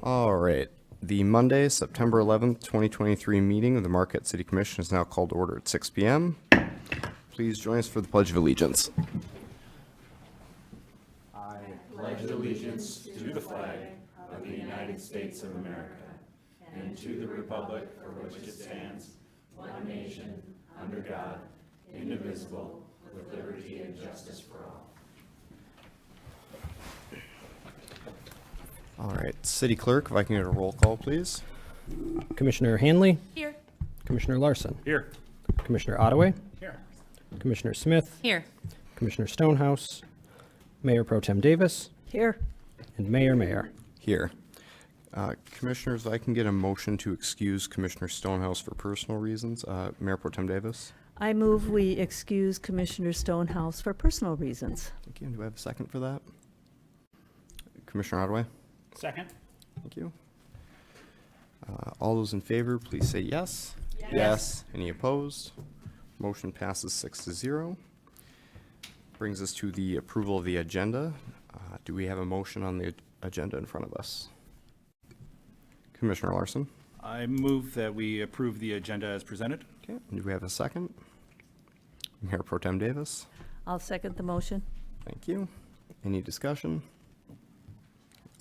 All right. The Monday, September 11th, 2023 meeting of the Marquette City Commission is now called to order at 6 p.m. Please join us for the Pledge of Allegiance. I pledge allegiance to the flag of the United States of America and to the republic for which it stands, one nation, under God, indivisible, with liberty and justice for all. All right. City Clerk, if I can get a roll call, please. Commissioner Hanley. Here. Commissioner Larson. Here. Commissioner Ottaway. Here. Commissioner Smith. Here. Commissioner Stonehouse. Mayor Pro Tem Davis. Here. And Mayor. Here. Commissioners, if I can get a motion to excuse Commissioner Stonehouse for personal reasons. Mayor Pro Tem Davis. I move we excuse Commissioner Stonehouse for personal reasons. Thank you. Do I have a second for that? Commissioner Ottaway. Second. Thank you. All those in favor, please say yes. Yes. Any opposed? Motion passes 6-0. Brings us to the approval of the agenda. Do we have a motion on the agenda in front of us? Commissioner Larson. I move that we approve the agenda as presented. Okay. Do we have a second? Mayor Pro Tem Davis. I'll second the motion. Thank you. Any discussion?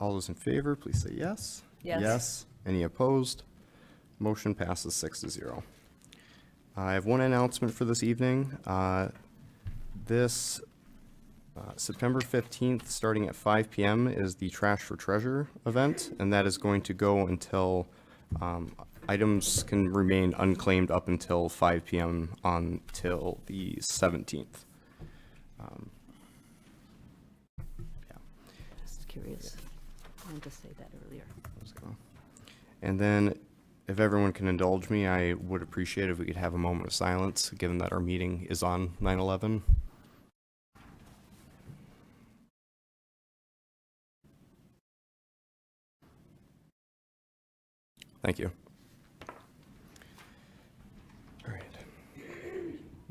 All those in favor, please say yes. Yes. Yes. Any opposed? Motion passes 6-0. I have one announcement for this evening. This September 15th, starting at 5 p.m., is the Trash for Treasure event, and that is going to go until items can remain unclaimed up until 5 p.m. until the 17th. Just curious. I meant to say that earlier. And then, if everyone can indulge me, I would appreciate if we could have a moment of silence, given that our meeting is on 9/11. Thank you. All right.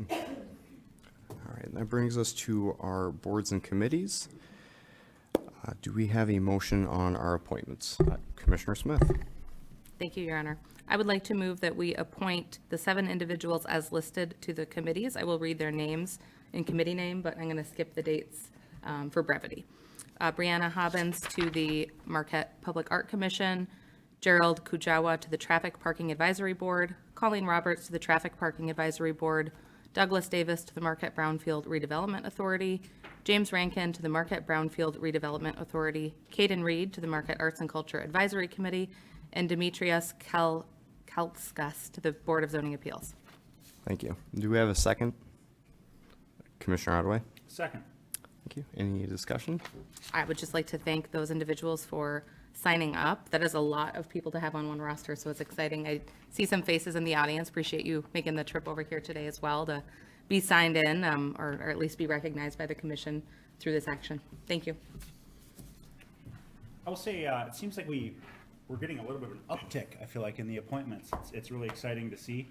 All right, that brings us to our boards and committees. Do we have a motion on our appointments? Commissioner Smith. Thank you, Your Honor. I would like to move that we appoint the 7 individuals as listed to the committees. I will read their names in committee name, but I'm going to skip the dates for brevity. Brianna Hobbins to the Marquette Public Art Commission, Gerald Kujawa to the Traffic Parking Advisory Board, Colleen Roberts to the Traffic Parking Advisory Board, Douglas Davis to the Marquette Brownfield Redevelopment Authority, James Rankin to the Marquette Brownfield Redevelopment Authority, Caden Reed to the Marquette Arts and Culture Advisory Committee, and Demetrius Kalskas to the Board of Zoning Appeals. Thank you. Do we have a second? Commissioner Ottaway. Second. Thank you. Any discussion? I would just like to thank those individuals for signing up. That is a lot of people to have on one roster, so it's exciting. I see some faces in the audience. Appreciate you making the trip over here today as well to be signed in or at least be recognized by the commission through this action. Thank you. I will say, it seems like we're getting a little bit of an uptick, I feel like, in the appointments. It's really exciting to see.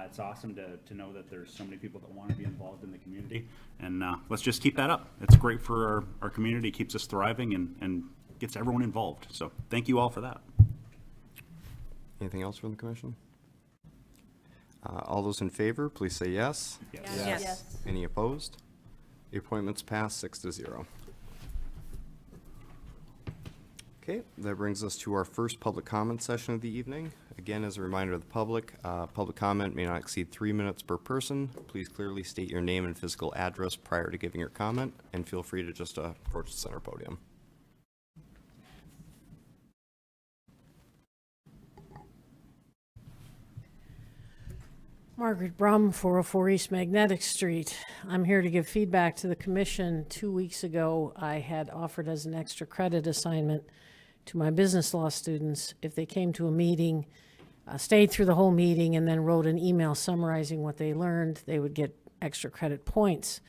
It's awesome to know that there's so many people that want to be involved in the community. And let's just keep that up. It's great for our community, keeps us thriving and gets everyone involved. So thank you all for that. Anything else from the commission? All those in favor, please say yes. Yes. Any opposed? The appointments pass 6-0. Okay, that brings us to our first public comment session of the evening. Again, as a reminder to the public, public comment may not exceed 3 minutes per person. Please clearly state your name and physical address prior to giving your comment, and feel free to just approach the center podium. Margaret Brum, 404 East Magnetic Street. I'm here to give feedback to the commission. 2 weeks ago, I had offered as an extra credit assignment to my business law students if they came to a meeting, stayed through the whole meeting, and then wrote an email summarizing what they learned, they would get extra credit points.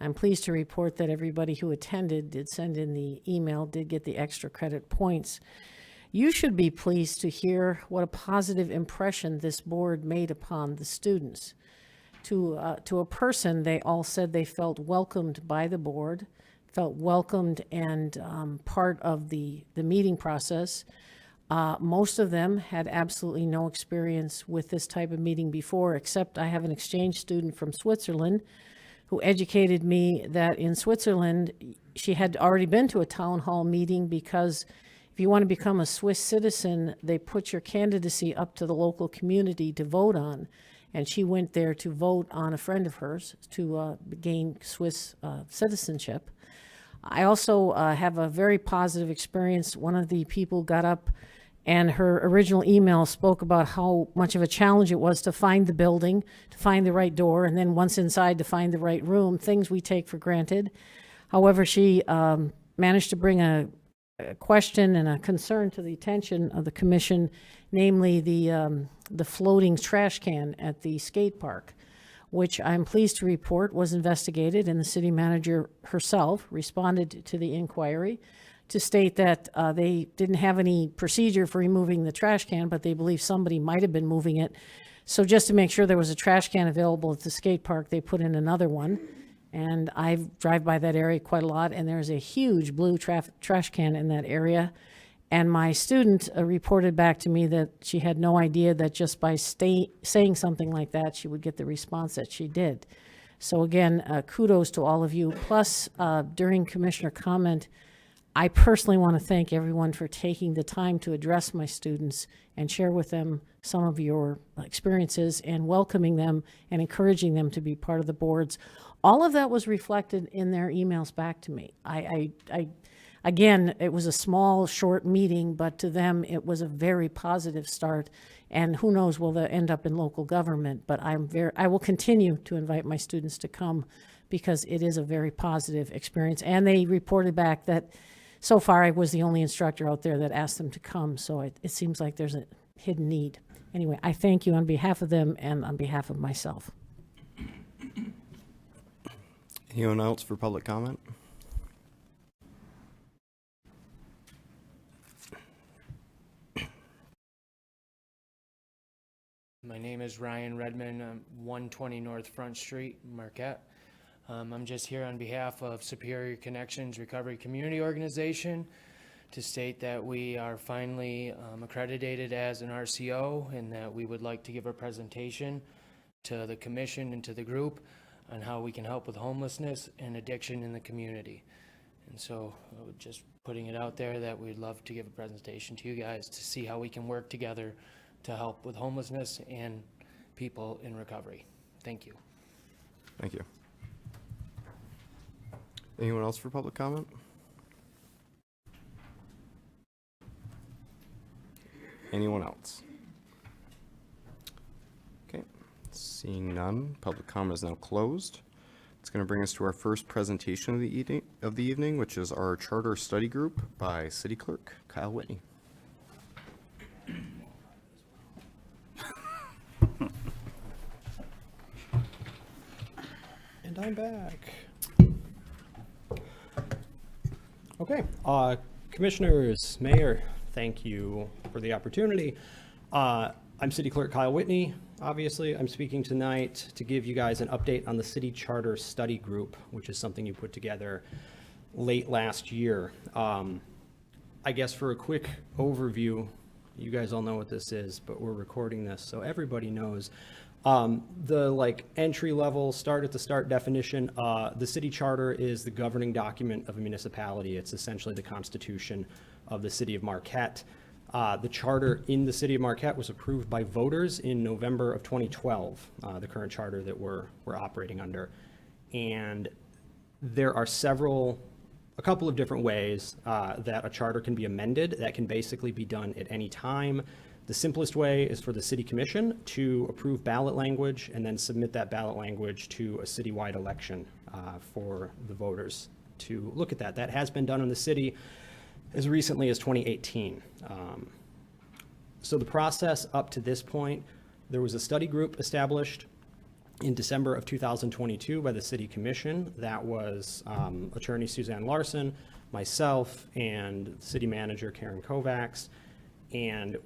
I'm pleased to report that everybody who attended did send in the email, did get the extra credit points. You should be pleased to hear what a positive impression this board made upon the students. To a person, they all said they felt welcomed by the board, felt welcomed and part of the meeting process. Most of them had absolutely no experience with this type of meeting before, except I have an exchange student from Switzerland who educated me that in Switzerland, she had already been to a town hall meeting because if you want to become a Swiss citizen, they put your candidacy up to the local community to vote on. And she went there to vote on a friend of hers to gain Swiss citizenship. I also have a very positive experience. One of the people got up and her original email spoke about how much of a challenge it was to find the building, to find the right door, and then once inside to find the right room, things we take for granted. However, she managed to bring a question and a concern to the attention of the commission, namely the floating trash can at the skate park, which I'm pleased to report was investigated, and the city manager herself responded to the inquiry to state that they didn't have any procedure for removing the trash can, but they believe somebody might have been moving it. So just to make sure there was a trash can available at the skate park, they put in another one. And I drive by that area quite a lot, and there's a huge blue trash can in that area. And my student reported back to me that she had no idea that just by saying something like that, she would get the response that she did. So again, kudos to all of you. Plus, during commissioner comment, I personally want to thank everyone for taking the time to address my students and share with them some of your experiences and welcoming them and encouraging them to be part of the boards. All of that was reflected in their emails back to me. Again, it was a small, short meeting, but to them, it was a very positive start. And who knows, will they end up in local government? But I will continue to invite my students to come because it is a very positive experience. And they reported back that so far I was the only instructor out there that asked them to come. So it seems like there's a hidden need. Anyway, I thank you on behalf of them and on behalf of myself. Anyone else for public comment? My name is Ryan Redmond. I'm 120 North Front Street, Marquette. I'm just here on behalf of Superior Connections Recovery Community Organization to state that we are finally accredited as an RCO and that we would like to give a presentation to the commission and to the group on how we can help with homelessness and addiction in the community. And so just putting it out there that we'd love to give a presentation to you guys to see how we can work together to help with homelessness and people in recovery. Thank you. Thank you. Anyone else for public comment? Anyone else? Okay, seeing none, public comment is now closed. It's going to bring us to our first presentation of the evening, which is our charter study group by City Clerk Kyle Whitney. And I'm back. Okay, commissioners, mayor, thank you for the opportunity. I'm City Clerk Kyle Whitney. Obviously, I'm speaking tonight to give you guys an update on the City Charter Study Group, which is something you put together late last year. I guess for a quick overview, you guys all know what this is, but we're recording this so everybody knows. The entry level start at the start definition, the city charter is the governing document of a municipality. It's essentially the constitution of the city of Marquette. The charter in the city of Marquette was approved by voters in November of 2012, the current charter that we're operating under. And there are a couple of different ways that a charter can be amended. That can basically be done at any time. The simplest way is for the city commission to approve ballot language and then submit that ballot language to a citywide election for the voters to look at that. That has been done in the city as recently as 2018. So the process up to this point, there was a study group established in December of 2022 by the city commission. That was attorney Suzanne Larson, myself, and city manager Karen Kovacs. And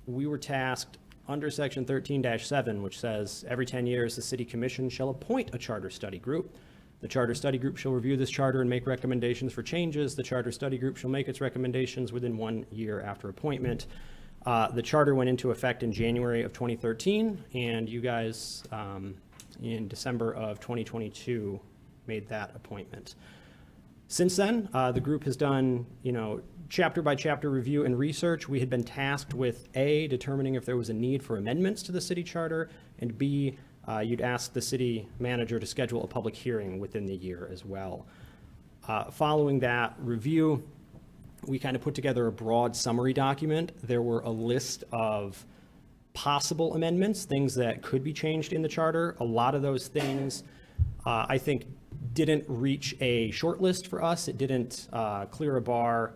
we were tasked under section 13-7, which says every 10 years the city commission shall appoint a charter study group The Charter Study Group shall review this charter and make recommendations for changes. The Charter Study Group shall make its recommendations within 1 year after appointment. The charter went into effect in January of 2013, and you guys, in December of 2022, made that appointment. Since then, the group has done, chapter by chapter review and research. We had been tasked with A, determining if there was a need for amendments to the city charter, and B, you'd ask the city manager to schedule a public hearing within the year as well. Following that review, we kind of put together a broad summary document. There were a list of possible amendments, things that could be changed in the charter. A lot of those things, I think, didn't reach a short list for us. It didn't clear a bar.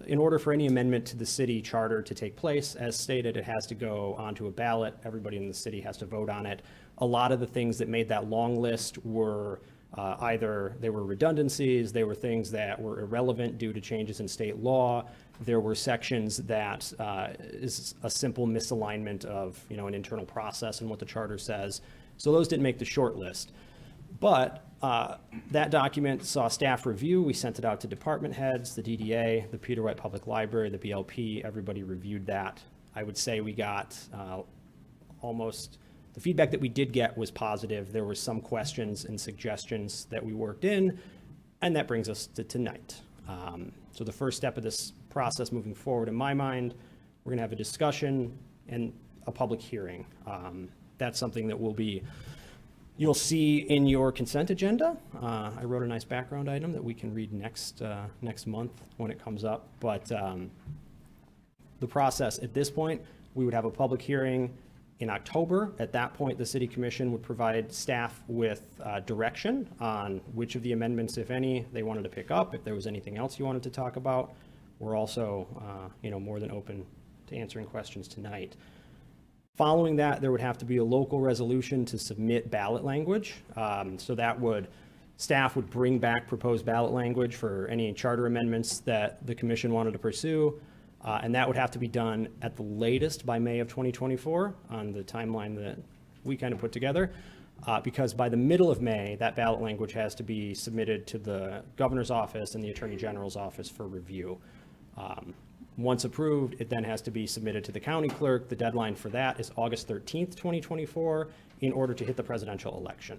In order for any amendment to the city charter to take place, as stated, it has to go onto a ballot. Everybody in the city has to vote on it. A lot of the things that made that long list were either they were redundancies, they were things that were irrelevant due to changes in state law. There were sections that is a simple misalignment of an internal process and what the charter says. So those didn't make the short list. But that document saw staff review. We sent it out to department heads, the DDA, the Peter White Public Library, the BLP. Everybody reviewed that. I would say we got almost, the feedback that we did get was positive. There were some questions and suggestions that we worked in, and that brings us to tonight. So the first step of this process moving forward, in my mind, we're gonna have a discussion and a public hearing. That's something that you'll see in your consent agenda. I wrote a nice background item that we can read next month when it comes up. But the process at this point, we would have a public hearing in October. At that point, the City Commission would provide staff with direction on which of the amendments, if any, they wanted to pick up. If there was anything else you wanted to talk about, we're also more than open to answering questions tonight. Following that, there would have to be a local resolution to submit ballot language. So staff would bring back proposed ballot language for any charter amendments that the commission wanted to pursue. And that would have to be done at the latest by May of 2024 on the timeline that we kind of put together. Because by the middle of May, that ballot language has to be submitted to the governor's office and the attorney general's office for review. Once approved, it then has to be submitted to the county clerk. The deadline for that is August 13th, 2024, in order to hit the presidential election.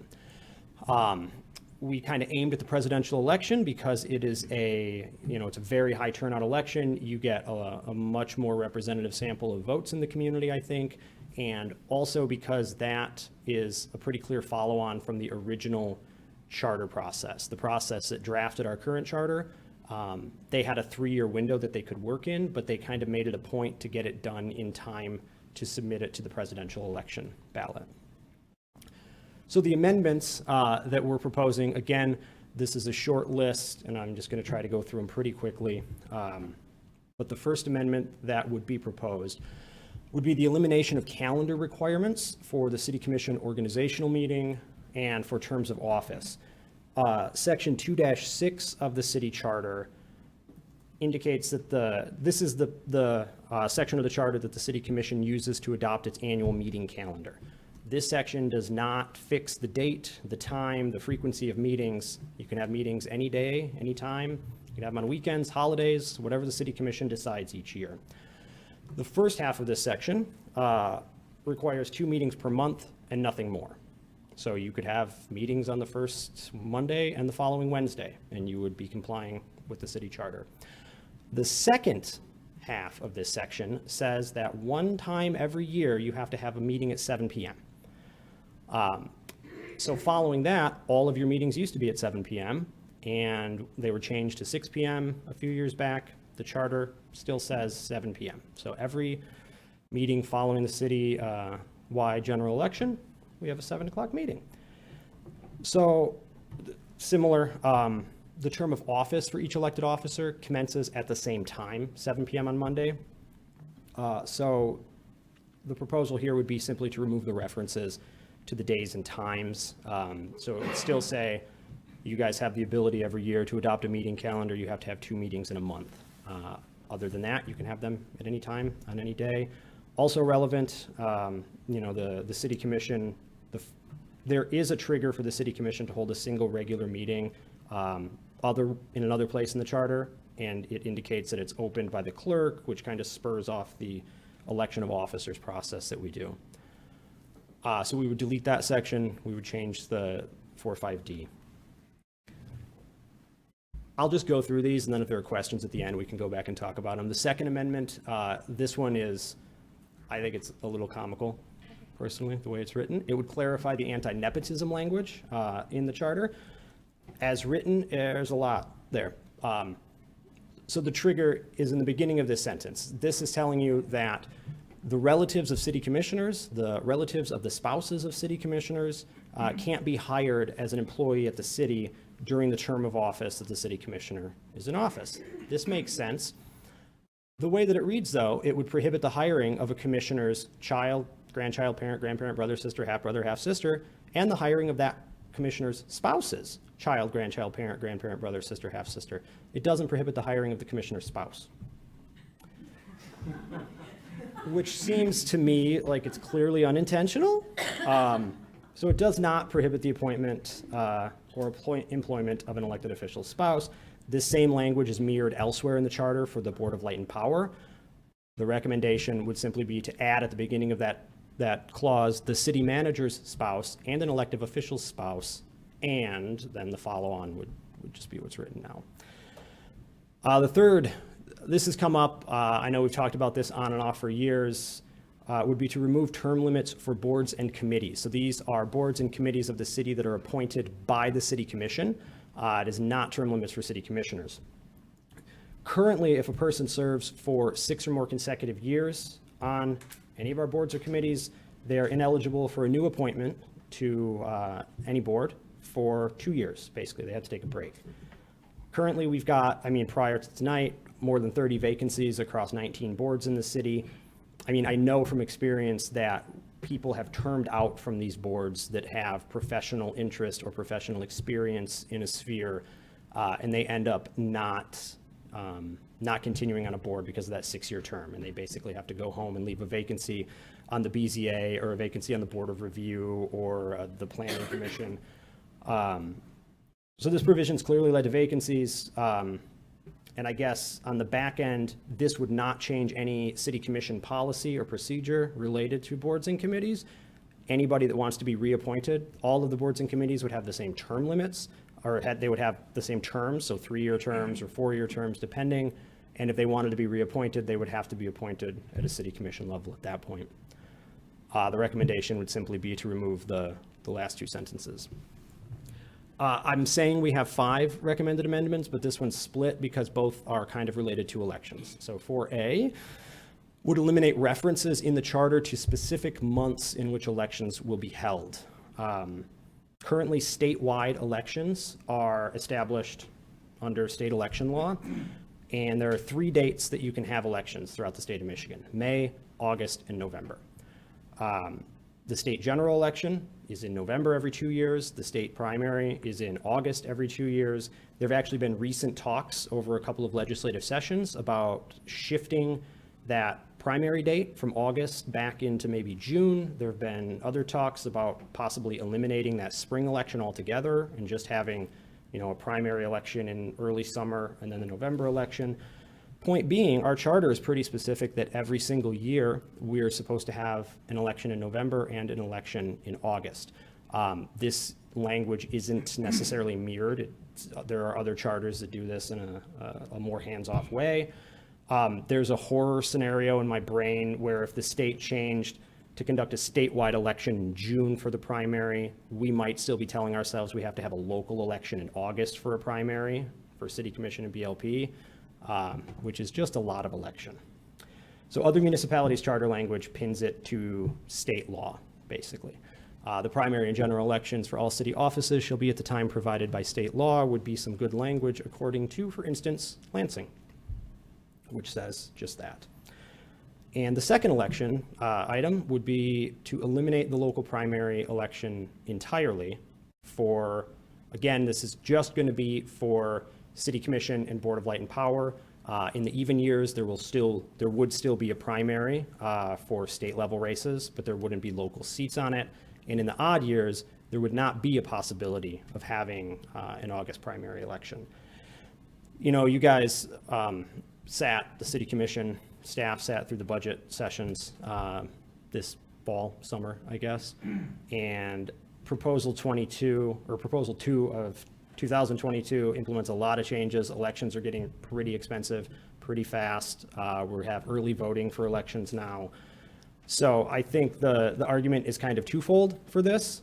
We kind of aimed at the presidential election because it is it's a very high turnout election. You get a much more representative sample of votes in the community, I think, and also because that is a pretty clear follow-on from the original charter process, the process that drafted our current charter. They had a 3-year window that they could work in, but they kind of made it a point to get it done in time to submit it to the presidential election ballot. So the amendments that we're proposing, again, this is a short list, and I'm just going to try to go through them pretty quickly. But the first amendment that would be proposed would be the elimination of calendar requirements for the City Commission organizational meeting and for terms of office. Section 2-6 of the city charter indicates that this is the section of the charter that the City Commission uses to adopt its annual meeting calendar. This section does not fix the date, the time, the frequency of meetings. You can have meetings any day, any time. You can have them on weekends, holidays, whatever the City Commission decides each year. The first half of this section requires 2 meetings per month and nothing more. So you could have meetings on the first Monday and the following Wednesday, and you would be complying with the city charter. The second half of this section says that 1 time every year you have to have a meeting at 7 p.m. So following that, all of your meetings used to be at 7 p.m. and they were changed to 6 p.m. a few years back. The charter still says 7 p.m. So every meeting following the city-wide general election, we have a 7 o'clock meeting. So similar, the term of office for each elected officer commences at the same time, 7 p.m. on Monday. So the proposal here would be simply to remove the references to the days and times. So it would still say, you guys have the ability every year to adopt a meeting calendar. You have to have 2 meetings in a month. Other than that, you can have them at any time, on any day. Also relevant, the city commission, There is a trigger for the city commission to hold a single regular meeting in another place in the charter, and it indicates that it's opened by the clerk, which kind of spurs off the election of officers process that we do. So we would delete that section. We would change the 4.5D. I'll just go through these, and then if there are questions at the end, we can go back and talk about them. The second amendment, this one is, I think it's a little comical, personally, the way it's written. It would clarify the anti-nepotism language in the charter. As written, there's a lot there. So the trigger is in the beginning of this sentence. This is telling you that the relatives of city commissioners, the relatives of the spouses of city commissioners, can't be hired as an employee at the city during the term of office that the city commissioner is in office. This makes sense. The way that it reads, though, it would prohibit the hiring of a commissioner's child, grandchild, parent, grandparent, brother, sister, half-brother, half-sister, and the hiring of that commissioner's spouses, child, grandchild, parent, grandparent, brother, sister, half-sister. It doesn't prohibit the hiring of the commissioner's spouse. Which seems to me like it's clearly unintentional. So it does not prohibit the appointment or employment of an elected official's spouse. This same language is mirrored elsewhere in the charter for the Board of Light and Power. The recommendation would simply be to add at the beginning of that clause, the city manager's spouse and an elected official's spouse, and then the follow-on would just be what's written now. The third, this has come up, I know we've talked about this on and off for years, would be to remove term limits for boards and committees. So these are boards and committees of the city that are appointed by the city commission. It is not term limits for city commissioners. Currently, if a person serves for 6 or more consecutive years on any of our boards or committees, they are ineligible for a new appointment to any board for 2 years, basically. They have to take a break. Currently, we've got, prior to tonight, more than 30 vacancies across 19 boards in the city. I know from experience that people have termed out from these boards that have professional interest or professional experience in a sphere, and they end up not continuing on a board because of that 6-year term, and they basically have to go home and leave a vacancy on the BZA or a vacancy on the Board of Review or the Planning Commission. So this provision's clearly led to vacancies. And I guess on the back end, this would not change any city commission policy or procedure related to boards and committees. Anybody that wants to be reappointed, all of the boards and committees would have the same term limits, or they would have the same terms, so 3-year terms or 4-year terms, depending. And if they wanted to be reappointed, they would have to be appointed at a city commission level at that point. The recommendation would simply be to remove the last 2 sentences. I'm saying we have 5 recommended amendments, but this one's split because both are kind of related to elections. So 4A would eliminate references in the charter to specific months in which elections will be held. Currently, statewide elections are established under state election law, and there are 3 dates that you can have elections throughout the state of Michigan: May, August, and November. The state general election is in November every 2 years. The state primary is in August every 2 years. There have actually been recent talks over a couple of legislative sessions about shifting that primary date from August back into maybe June. There have been other talks about possibly eliminating that spring election altogether and just having, a primary election in early summer and then the November election. Point being, our charter is pretty specific that every single year we're supposed to have an election in November and an election in August. This language isn't necessarily mirrored. There are other charters that do this in a more hands-off way. There's a horror scenario in my brain where if the state changed to conduct a statewide election in June for the primary, we might still be telling ourselves we have to have a local election in August for a primary for city commission and BLP. Which is just a lot of election. So other municipalities' charter language pins it to state law, basically. The primary and general elections for all city offices shall be at the time provided by state law would be some good language according to, for instance, Lansing, which says just that. And the second election item would be to eliminate the local primary election entirely for, again, this is just going to be for City Commission and Board of Light and Power. In the even years, there would still be a primary for state level races, but there wouldn't be local seats on it. And in the odd years, there would not be a possibility of having an August primary election. You know, you guys the city commission staff sat through the budget sessions this fall, summer, I guess, and proposal 22 or proposal 2 of 2022 implements a lot of changes. Elections are getting pretty expensive pretty fast. We have early voting for elections now. So I think the argument is kind of twofold for this.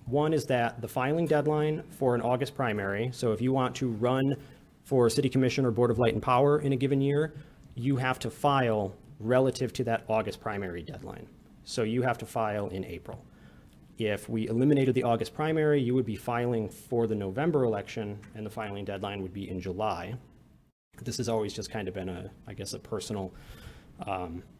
One is that the filing deadline for an August primary, so if you want to run for City Commission or Board of Light and Power in a given year, you have to file relative to that August primary deadline. So you have to file in April. If we eliminated the August primary, you would be filing for the November election, and the filing deadline would be in July. This has always just kind of been I guess, a personal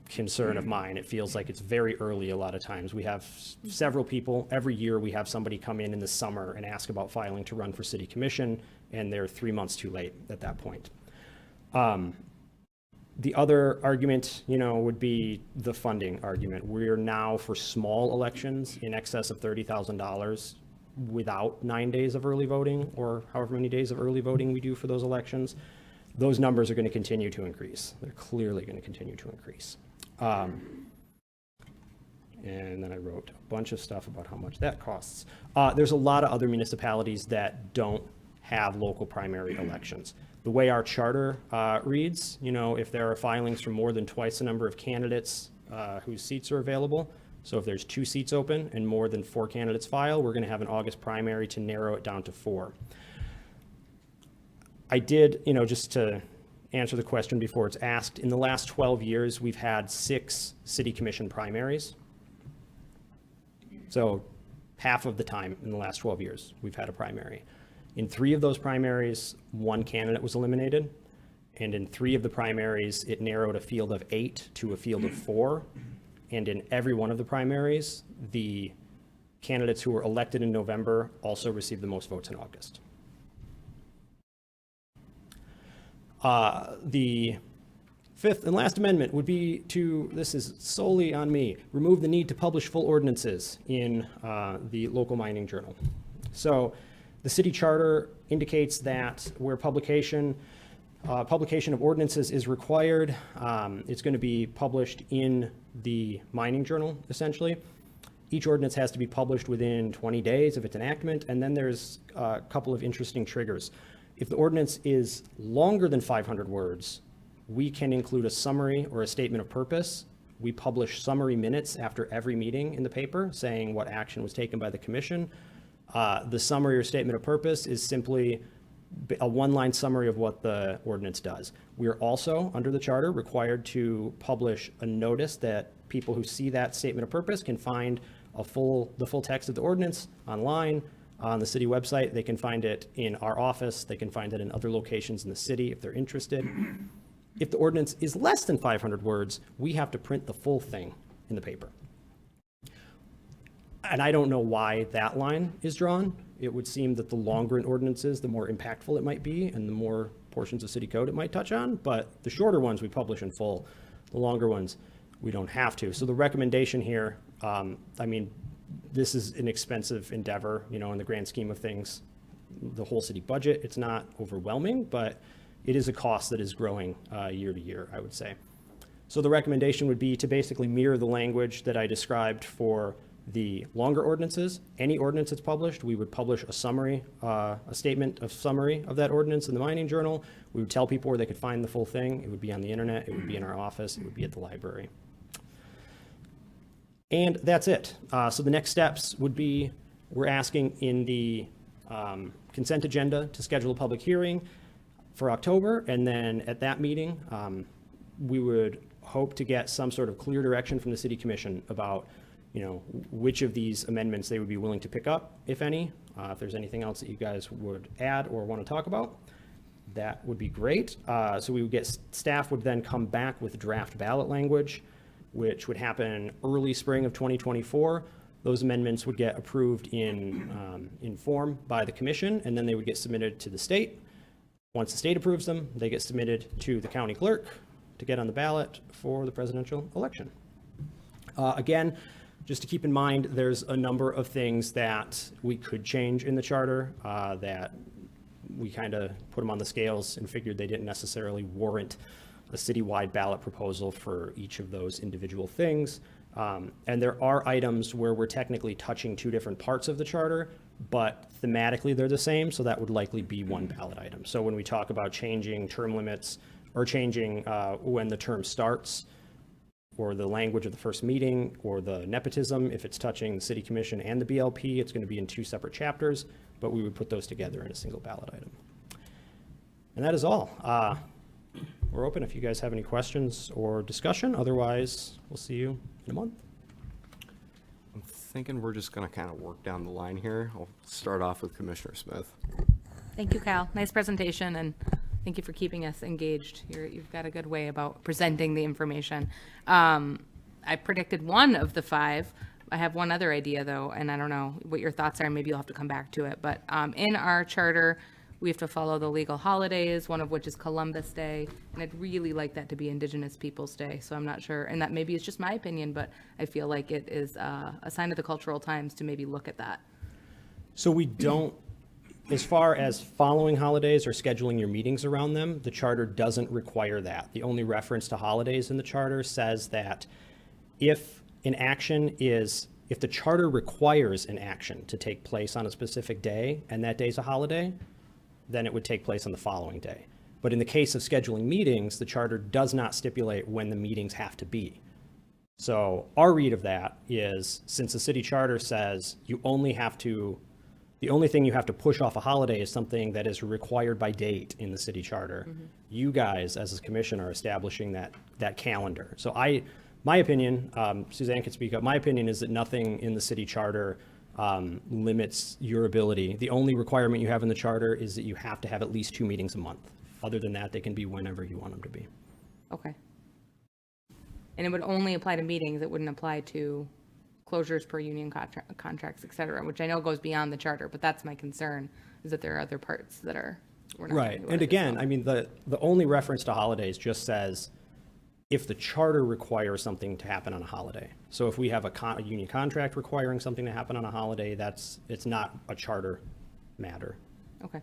concern of mine. It feels like it's very early a lot of times. We have several people, every year we have somebody come in the summer and ask about filing to run for City Commission, and they're 3 months too late at that point. The other argument, you know, would be the funding argument. We're now, for small elections, in excess of $30,000 without 9 days of early voting, or however many days of early voting we do for those elections. Those numbers are going to continue to increase. They're clearly going to continue to increase. And then I wrote a bunch of stuff about how much that costs. There's a lot of other municipalities that don't have local primary elections. The way our charter reads, you know, if there are filings from more than twice the number of candidates whose seats are available, so if there's 2 seats open and more than 4 candidates file, we're going to have an August primary to narrow it down to 4. I did, you know, just to answer the question before it's asked, in the last 12 years, we've had 6 city commission primaries. So half of the time in the last 12 years, we've had a primary. In 3 of those primaries, 1 candidate was eliminated. And in 3 of the primaries, it narrowed a field of 8 to a field of 4. And in every one of the primaries, the candidates who were elected in November also received the most votes in August. The 5th and last amendment would be to, this is solely on me, remove the need to publish full ordinances in the local mining journal. So the city charter indicates that where publication of ordinances is required, it's going to be published in the mining journal, essentially. Each ordinance has to be published within 20 days of its enactment, and then there's a couple of interesting triggers. If the ordinance is longer than 500 words, we can include a summary or a statement of purpose. We publish summary minutes after every meeting in the paper saying what action was taken by the commission. The summary or statement of purpose is simply a one-line summary of what the ordinance does. We are also, under the charter, required to publish a notice that people who see that statement of purpose can find the full text of the ordinance online on the city website. They can find it in our office. They can find it in other locations in the city if they're interested. If the ordinance is less than 500 words, we have to print the full thing in the paper. And I don't know why that line is drawn. It would seem that the longer an ordinance is, the more impactful it might be and the more portions of city code it might touch on. But the shorter ones we publish in full. The longer ones we don't have to. So the recommendation here, I mean, this is an expensive endeavor, you know, in the grand scheme of things. The whole city budget, it's not overwhelming, but it is a cost that is growing year to year, I would say. So the recommendation would be to basically mirror the language that I described for the longer ordinances. Any ordinance that's published, we would publish a summary, a statement of summary of that ordinance in the mining journal. We would tell people where they could find the full thing. It would be on the internet, it would be in our office, it would be at the library. And that's it. So the next steps would be, we're asking in the consent agenda to schedule a public hearing for October, and then at that meeting, we would hope to get some sort of clear direction from the City Commission about, you know, which of these amendments they would be willing to pick up, if any. If there's anything else that you guys would add or want to talk about, that would be great. So we would get, staff would then come back with draft ballot language, which would happen early spring of 2024. Those amendments would get approved in form by the commission, and then they would get submitted to the state. Once the state approves them, they get submitted to the county clerk to get on the ballot for the presidential election. Again, just to keep in mind, there's a number of things that we could change in the charter that we kind of put them on the scales and figured they didn't necessarily warrant a citywide ballot proposal for each of those individual things. And there are items where we're technically touching two different parts of the charter, but thematically they're the same, so that would likely be one ballot item. So when we talk about changing term limits or changing when the term starts, or the language of the first meeting, or the nepotism, if it's touching the city commission and the BLP, it's going to be in two separate chapters, but we would put those together in a single ballot item. And that is all. We're open if you guys have any questions or discussion. Otherwise, we'll see you in a month. I'm thinking we're just gonna kind of work down the line here. I'll start off with Commissioner Smith. Thank you, Kyle. Nice presentation, and thank you for keeping us engaged. You've got a good way about presenting the information. I predicted one of the 5. I have one other idea, though, and I don't know what your thoughts are. Maybe you'll have to come back to it. But in our charter, we have to follow the legal holidays, one of which is Columbus Day, and I'd really like that to be Indigenous Peoples' Day. So I'm not sure, and that maybe is just my opinion, but I feel like it is a sign of the cultural times to maybe look at that. So we don't, as far as following holidays or scheduling your meetings around them, the charter doesn't require that. The only reference to holidays in the charter says that if the charter requires an action to take place on a specific day, and that day's a holiday, then it would take place on the following day. But in the case of scheduling meetings, the charter does not stipulate when the meetings have to be. So our read of that is, since the city charter says the only thing you have to push off a holiday is something that is required by date in the city charter, you guys as a commission are establishing that calendar. So my opinion, Suzanne can speak up, my opinion is that nothing in the city charter limits your ability. The only requirement you have in the charter is that you have to have at least 2 meetings a month. Other than that, they can be whenever you want them to be. Okay. And it would only apply to meetings. It wouldn't apply to closures per union contracts, et cetera, which I know goes beyond the charter, but that's my concern, is that there are other parts that we're not. Right. And again, I mean, the only reference to holidays just says if the charter requires something to happen on a holiday. So if we have a union contract requiring something to happen on a holiday, it's not a charter matter. Okay.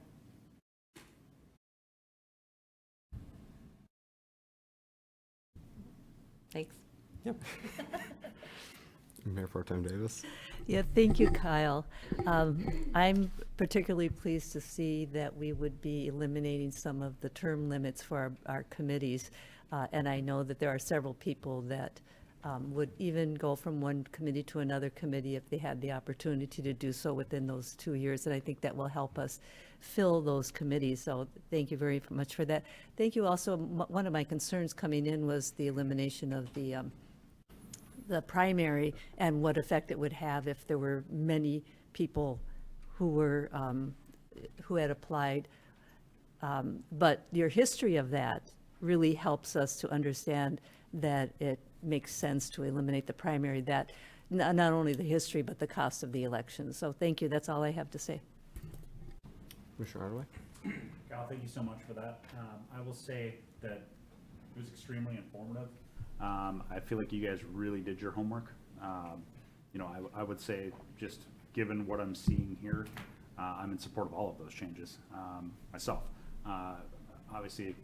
Thanks. Yep. Mayor Pro Tem Davis. Yeah, thank you, Kyle. I'm particularly pleased to see that we would be eliminating some of the term limits for our committees. And I know that there are several people that would even go from one committee to another committee if they had the opportunity to do so within those 2 years. And I think that will help us fill those committees. So thank you very much for that. Thank you also. One of my concerns coming in was the elimination of the primary and what effect it would have if there were many people who had applied. But your history of that really helps us to understand that it makes sense to eliminate the primary, that not only the history, but the cost of the election. So thank you. That's all I have to say. Commissioner Hardaway. Kyle, thank you so much for that. I will say that it was extremely informative. I feel like you guys really did your homework. I would say, just given what I'm seeing here, I'm in support of all of those changes myself. Obviously,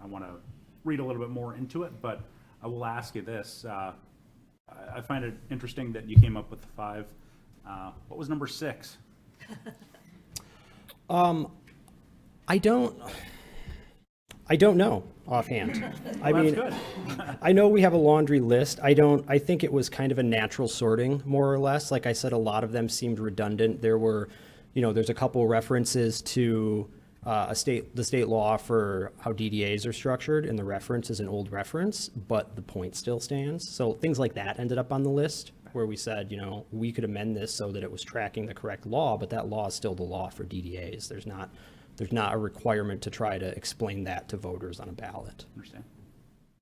I want to read a little bit more into it, but I will ask you this. I find it interesting that you came up with the 5. What was number 6? I don't know offhand. I mean, That's I know we have a laundry list. I think it was kind of a natural sorting, more or less. Like I said, a lot of them seemed redundant. There were, there's a couple references to the state law for how DDAs are structured, and the reference is an old reference, but the point still stands. So things like that ended up on the list, where we said, we could amend this so that it was tracking the correct law, but that law is still the law for DDAs. There's not a requirement to try to explain that to voters on a ballot. Understand.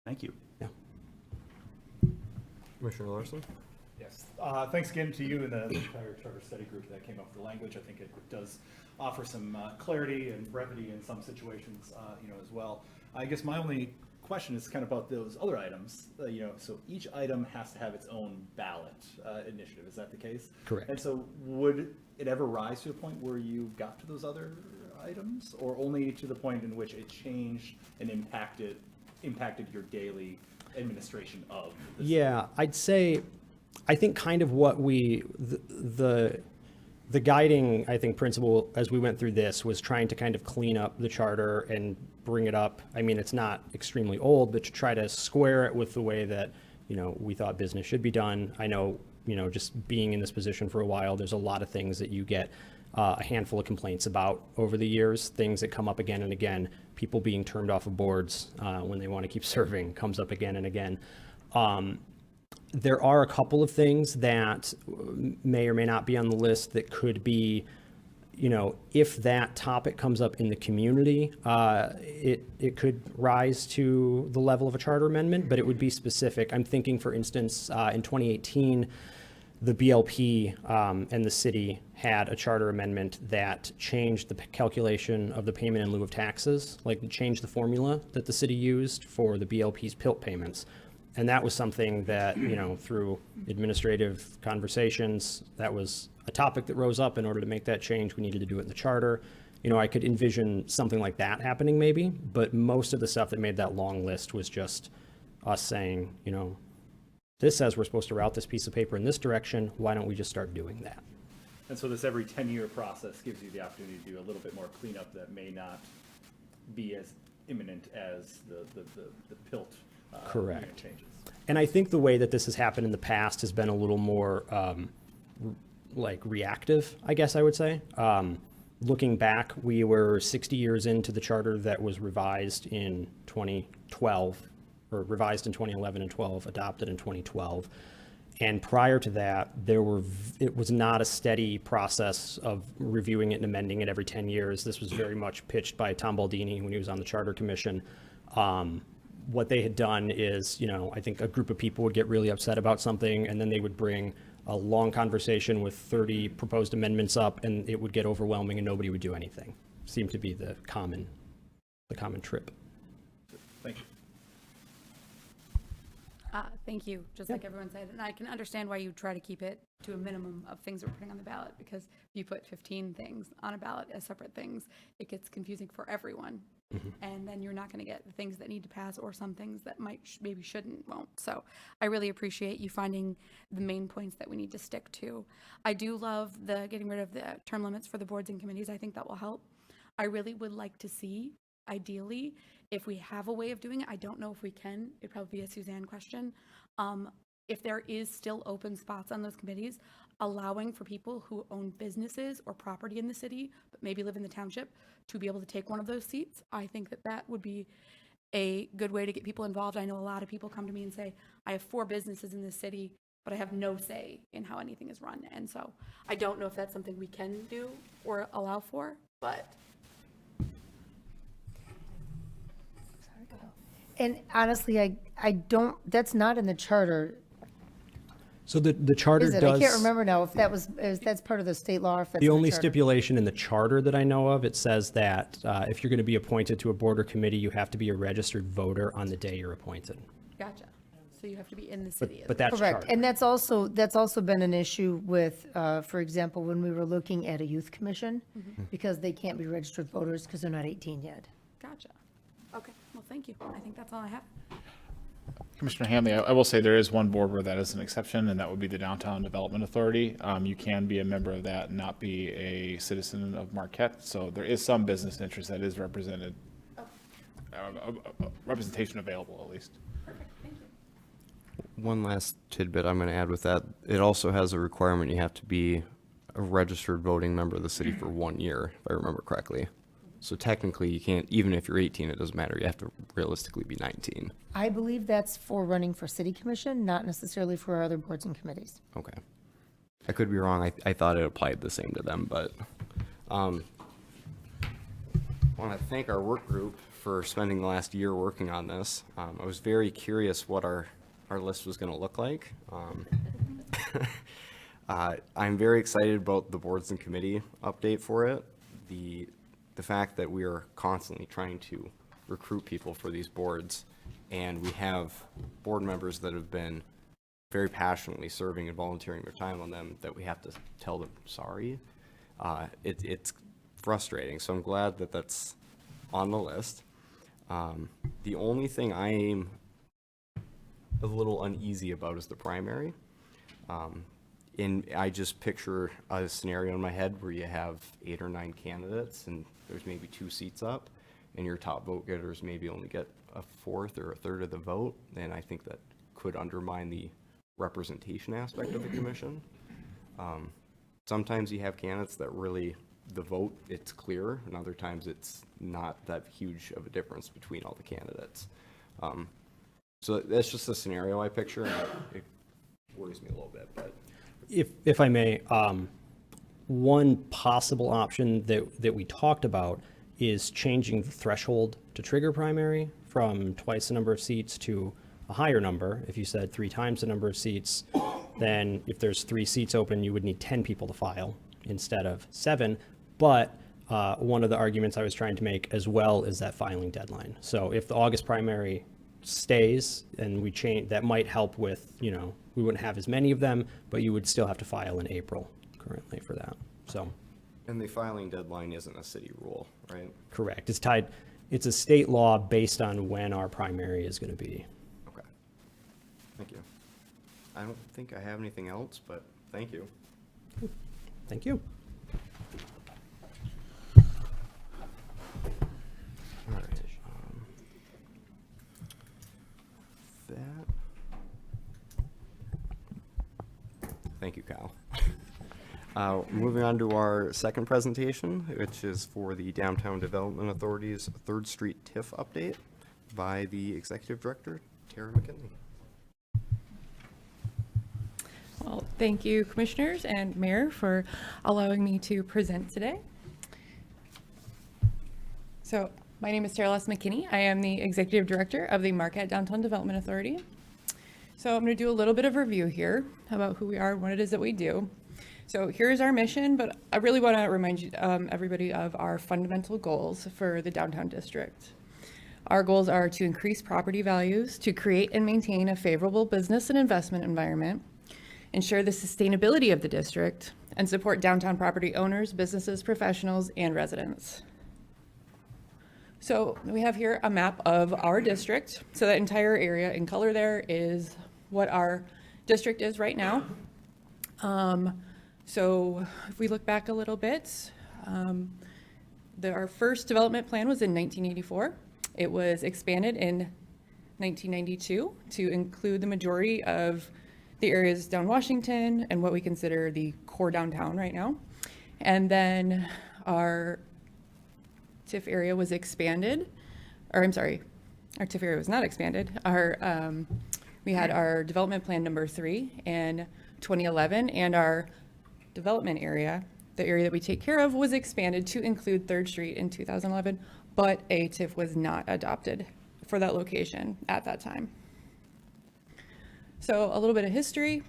Thank you. Yeah. Commissioner Larson. Yes, thanks again to you and the entire charter study group that came up with the language. I think it does offer some clarity and brevity in some situations, as well. I guess my only question is kind of about those other items, so each item has to have its own ballot initiative, is that the case? Correct. And so would it ever rise to a point where you got to those other items, or only to the point in which it changed and impacted your daily administration of the city? Yeah, I'd say, I think kind of what the guiding, I think, principle as we went through this was trying to kind of clean up the charter and bring it up. I mean, it's not extremely old, but to try to square it with the way that, we thought business should be done. I know, just being in this position for a while, there's a lot of things that you get a handful of complaints about over the years, things that come up again and again, people being turned off of boards when they want to keep serving comes up again and again. There are a couple of things that may or may not be on the list that could be, if that topic comes up in the community, it could rise to the level of a charter amendment, but it would be specific. I'm thinking, for instance, in 2018, the BLP and the city had a charter amendment that changed the calculation of the payment in lieu of taxes, like changed the formula that the city used for the BLP's PILT payments. And that was something that, through administrative conversations, that was a topic that rose up. In order to make that change, we needed to do it in the charter. I could envision something like that happening maybe, but most of the stuff that made that long list was just us saying, this says we're supposed to route this piece of paper in this direction. Why don't we just start doing that? And so this every 10-year process gives you the opportunity to do a little bit more cleanup that may not be as imminent as the PILT Correct. changes. And I think the way that this has happened in the past has been a little more reactive, I guess I would say. Looking back, we were 60 years into the charter that was revised in 2012, or revised in 2011 and 12, adopted in 2012. And prior to that, it was not a steady process of reviewing it and amending it every 10 years. This was very much pitched by Tom Baldini when he was on the Charter Commission. What they had done is, I think a group of people would get really upset about something, and then they would bring a long conversation with 30 proposed amendments up, and it would get overwhelming and nobody would do anything. Seemed to be the common trip. Thank you. Thank you, just like everyone said. And I can understand why you try to keep it to a minimum of things that we're putting on the ballot, because if you put 15 things on a ballot as separate things, it gets confusing for everyone. And then you're not going to get the things that need to pass, or some things that maybe shouldn't, won't. So I really appreciate you finding the main points that we need to stick to. I do love the getting rid of the term limits for the boards and committees. I think that will help. I really would like to see, ideally, if we have a way of doing it. I don't know if we can. It'd probably be a Suzanne question. If there is still open spots on those committees, allowing for people who own businesses or property in the city, but maybe live in the township, to be able to take one of those seats. I think that would be a good way to get people involved. I know a lot of people come to me and say, I have 4 businesses in this city, but I have no say in how anything is run. And so I don't know if that's something we can do or allow for, but. And honestly, I don't, that's not in the charter, So the charter is it? does. I can't remember now if that's part of the state law, or if that's The in only charter. stipulation in the charter that I know of, it says that if you're going to be appointed to a board or committee, you have to be a registered voter on the day you're appointed. Gotcha. So you have to be in the city. But that's Correct, charter. and that's also been an issue with, for example, when we were looking at a youth commission, because they can't be registered voters because they're not 18 yet. Gotcha. Okay, well, thank you. I think that's all I have. Commissioner Hanley, I will say there is one board where that is an exception, and that would be the Downtown Development Authority. You can be a member of that and not be a citizen of Marquette, so there is some business interest that is represented, representation available at least. One last tidbit I'm going to add with that. It also has a requirement you have to be a registered voting member of the city for 1 year, if I remember correctly. So technically, you can't, even if you're 18, it doesn't matter. You have to realistically be 19. I believe that's for running for city commission, not necessarily for our other boards and committees. Okay. I could be wrong. I thought it applied the same to them, but I want to thank our work group for spending the last year working on this. I was very curious what our list was going to look like. I'm very excited about the boards and committee update for it. The fact that we are constantly trying to recruit people for these boards And we have board members that have been very passionately serving and volunteering their time on them that we have to tell them sorry. It's frustrating, so I'm glad that that's on the list. The only thing I'm a little uneasy about is the primary. I just picture a scenario in my head where you have 8 or 9 candidates and there's maybe 2 seats up, and your top vote getters maybe only get a fourth or a third of the vote, and I think that could undermine the representation aspect of the commission. Sometimes you have candidates that really, the vote, it's clear, and other times it's not that huge of a difference between all the candidates. So that's just a scenario I picture, and it worries me a little bit, but. If I may, one possible option that we talked about is changing the threshold to trigger primary from twice the number of seats to a higher number. If you said 3 times the number of seats, then if there's 3 seats open, you would need 10 people to file instead of 7. But one of the arguments I was trying to make as well is that filing deadline. So if the August primary stays and we change, that might help with, we wouldn't have as many of them, but you would still have to file in April currently for that. So. And the filing deadline isn't a city rule, right? Correct. It's a state law based on when our primary is going to be. Okay. Thank you. I don't think I have anything else, but thank you. Thank you. All right. Thank you, Kyle. Moving on to our second presentation, which is for the Downtown Development Authority's 3rd Street TIF update by the Executive Director, Tara McKinley. Well, thank you, Commissioners and Mayor, for allowing me to present today. So, my name is Tara McKinney. I am the Executive Director of the Marquette Downtown Development Authority. So I'm going to do a little bit of review here about who we are and what it is that we do. So here's our mission, but I really want to remind you, everybody of our fundamental goals for the downtown district. Our goals are to increase property values, to create and maintain a favorable business and investment environment, ensure the sustainability of the district, and support downtown property owners, businesses, professionals, and residents. So we have here a map of our district. So that entire area in color there is what our district is right now. So if we look back a little bit, our first development plan was in 1984. It was expanded in 1992 to include the majority of the areas down Washington and what we consider the core downtown right now. And then our TIF area was expanded, or I'm sorry, our TIF area was not expanded. We had our development plan number 3 in 2011, and our development area, the area that we take care of, was expanded to include 3rd Street in 2011, but a TIF was not adopted for that location at that time. So a little bit of history.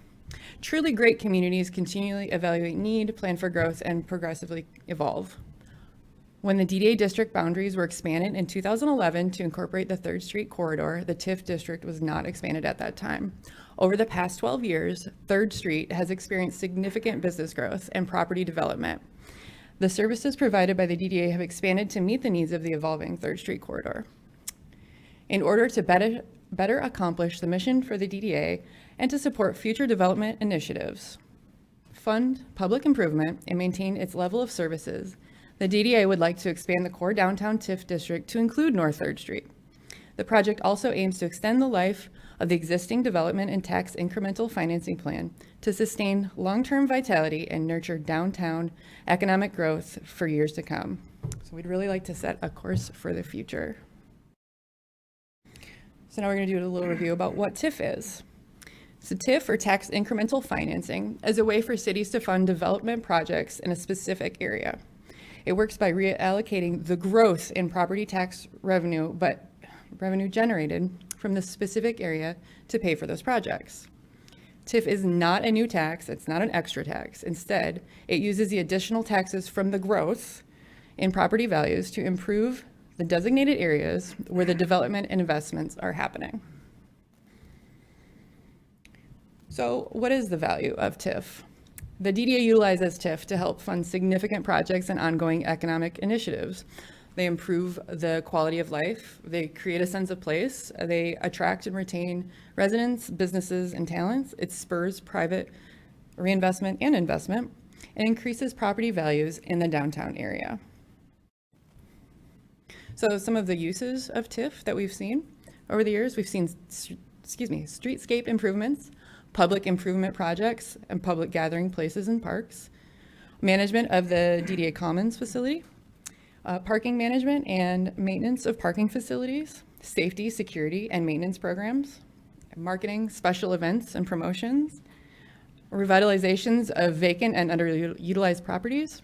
Truly great communities continually evaluate need, plan for growth, and progressively evolve. When the DDA district boundaries were expanded in 2011 to incorporate the 3rd Street corridor, the TIF district was not expanded at that time. Over the past 12 years, 3rd Street has experienced significant business growth and property development. The services provided by the DDA have expanded to meet the needs of the evolving 3rd Street corridor. In order to better accomplish the mission for the DDA and to support future development initiatives, fund public improvement, and maintain its level of services, the DDA would like to expand the core downtown TIF district to include North 3rd Street. The project also aims to extend the life of the existing development and tax incremental financing plan to sustain long-term vitality and nurture downtown economic growth for years to come. So we'd really like to set a course for the future. So now we're going to do a little review about what TIF is. So TIF, or tax incremental financing, is a way for cities to fund development projects in a specific area. It works by reallocating the growth in property tax revenue, but revenue generated from the specific area to pay for those projects. TIF is not a new tax, it's not an extra tax. Instead, it uses the additional taxes from the growth in property values to improve the designated areas where the development and investments are happening. So what is the value of TIF? The DDA utilizes TIF to help fund significant projects and ongoing economic initiatives. They improve the quality of life, they create a sense of place, they attract and retain residents, businesses, and talents. It spurs private reinvestment and investment, and increases property values in the downtown area. So some of the uses of TIF that we've seen over the years, we've seen, streetscape improvements, public improvement projects, and public gathering places and parks, management of the DDA Commons facility, parking management and maintenance of parking facilities, safety, security, and maintenance programs, marketing, special events and promotions, revitalizations of vacant and underutilized properties,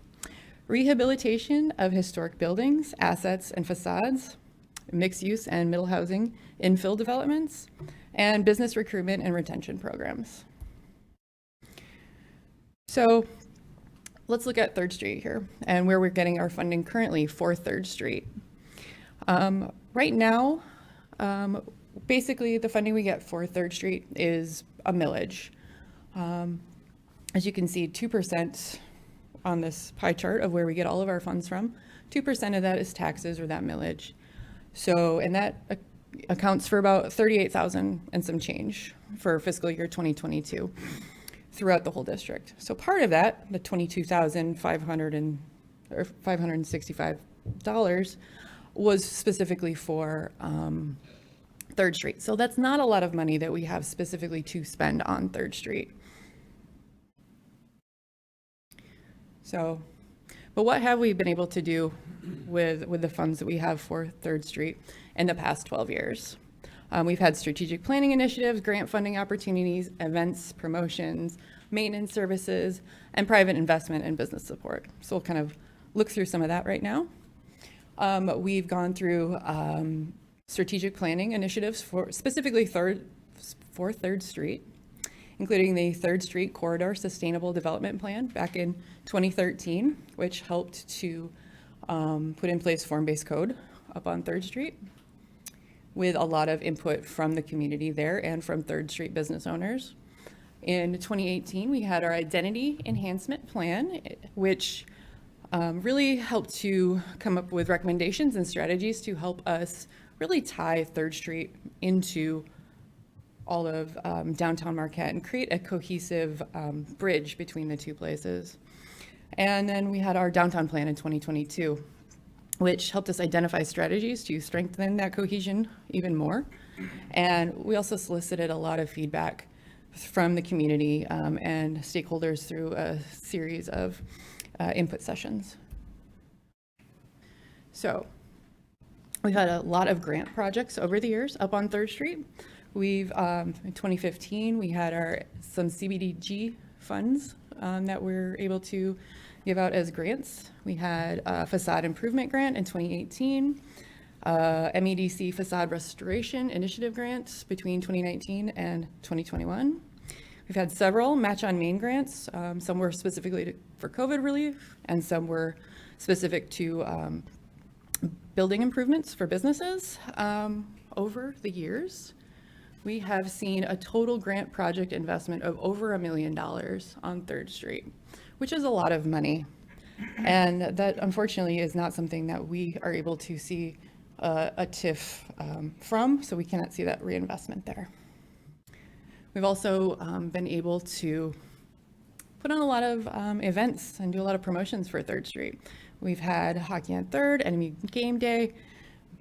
rehabilitation of historic buildings, assets, and facades, mixed use and middle housing infill developments, and business recruitment and retention programs. So let's look at 3rd Street here and where we're getting our funding currently for 3rd Street. Right now, basically the funding we get for 3rd Street is a millage. As you can see, 2% on this pie chart of where we get all of our funds from, 2% of that is taxes or that millage. So, and that accounts for about $38,000 and some change for fiscal year 2022 throughout the whole district. So part of that, the $22,565, was specifically for 3rd Street. So that's not a lot of money that we have specifically to spend on 3rd Street. So, but what have we been able to do with the funds that we have for 3rd Street in the past 12 years? We've had strategic planning initiatives, grant funding opportunities, events, promotions, maintenance services, and private investment and business support. So we'll kind of look through some of that right now. We've gone through strategic planning initiatives for specifically for 3rd Street, including the 3rd Street Corridor Sustainable Development Plan back in 2013, which helped to put in place form-based code up on 3rd Street with a lot of input from the community there and from 3rd Street business owners. In 2018, we had our Identity Enhancement Plan, which really helped to come up with recommendations and strategies to help us really tie 3rd Street into all of downtown Marquette and create a cohesive bridge between the two places. And then we had our downtown plan in 2022, which helped us identify strategies to strengthen that cohesion even more. And we also solicited a lot of feedback from the community and stakeholders through a series of input sessions. So we've had a lot of grant projects over the years up on 3rd Street. We've, in 2015, we had some CBDG funds that we're able to give out as grants. We had a facade improvement grant in 2018, MEDC facade restoration initiative grants between 2019 and 2021. We've had several match on Main grants. Some were specifically for COVID relief, and some were specific to building improvements for businesses. Over the years, we have seen a total grant project investment of over $1 million on 3rd Street, which is a lot of money. And that unfortunately is not something that we are able to see a TIF from, so we cannot see that reinvestment there. We've also been able to put on a lot of events and do a lot of promotions for 3rd Street. We've had Hockey on 3rd, Enemy Game Day,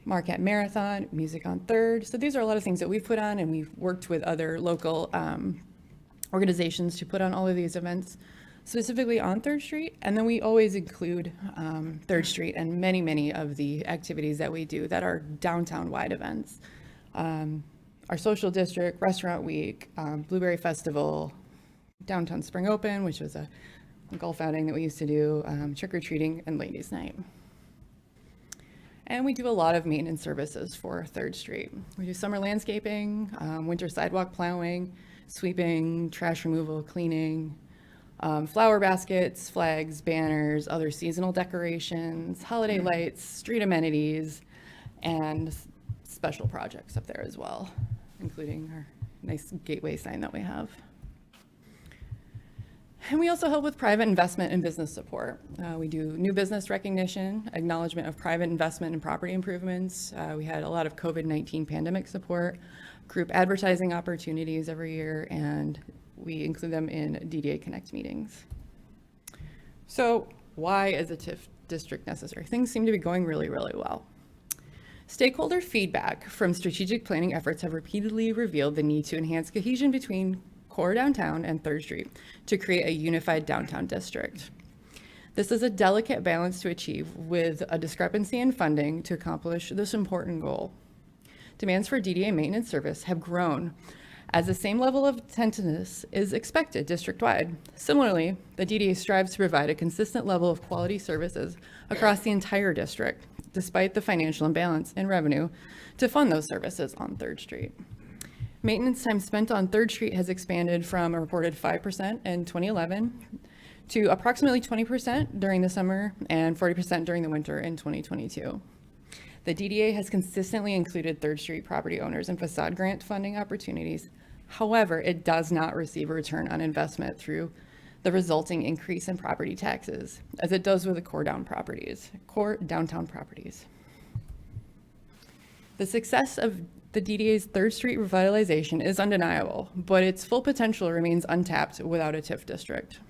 Marquette Marathon, Music on 3rd. So these are a lot of things that we've put on, and we've worked with other local organizations to put on all of these events specifically on 3rd Street. And then we always include 3rd Street and many, many of the activities that we do that are downtown-wide events. Our social district, Restaurant Week, Blueberry Festival, Downtown Spring Open, which was a golf outing that we used to do, trick-or-treating, and ladies' night. And we do a lot of maintenance services for 3rd Street. We do summer landscaping, winter sidewalk plowing, sweeping, trash removal, cleaning, flower baskets, flags, banners, other seasonal decorations, holiday lights, street amenities, and special projects up there as well, including our nice gateway sign that we have. And we also help with private investment and business support. We do new business recognition, acknowledgement of private investment and property improvements. We had a lot of COVID-19 pandemic support, group advertising opportunities every year, and we include them in DDA Connect meetings. So why is a TIF district necessary? Things seem to be going really, really well. Stakeholder feedback from strategic planning efforts have repeatedly revealed the need to enhance cohesion between core downtown and 3rd Street to create a unified downtown district. This is a delicate balance to achieve with a discrepancy in funding to accomplish this important goal. Demands for DDA maintenance service have grown as the same level of attentiveness is expected district-wide. Similarly, the DDA strives to provide a consistent level of quality services across the entire district, despite the financial imbalance in revenue to fund those services on 3rd Street. Maintenance time spent on 3rd Street has expanded from a reported 5% in 2011 to approximately 20% during the summer and 40% during the winter in 2022. The DDA has consistently included 3rd Street property owners in facade grant funding opportunities. However, it does not receive a return on investment through the resulting increase in property taxes, as it does with the core downtown properties. The success of the DDA's 3rd Street revitalization is undeniable, but its full potential remains untapped without a TIF district.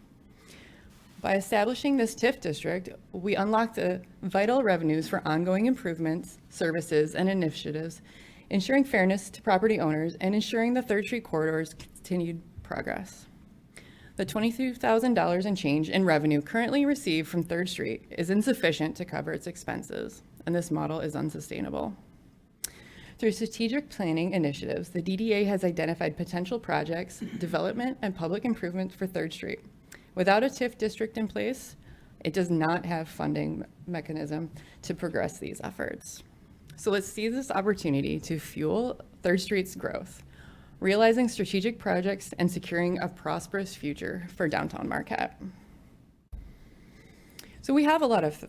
By establishing this TIF district, we unlock the vital revenues for ongoing improvements, services, and initiatives, ensuring fairness to property owners and ensuring the 3rd Street corridor's continued progress. The $22,000 and change in revenue currently received from 3rd Street is insufficient to cover its expenses, and this model is unsustainable. Through strategic planning initiatives, the DDA has identified potential projects, development, and public improvements for 3rd Street. Without a TIF district in place, it does not have funding mechanism to progress these efforts. So let's seize this opportunity to fuel 3rd Street's growth, realizing strategic projects and securing a prosperous future for downtown Marquette. So we have a lot of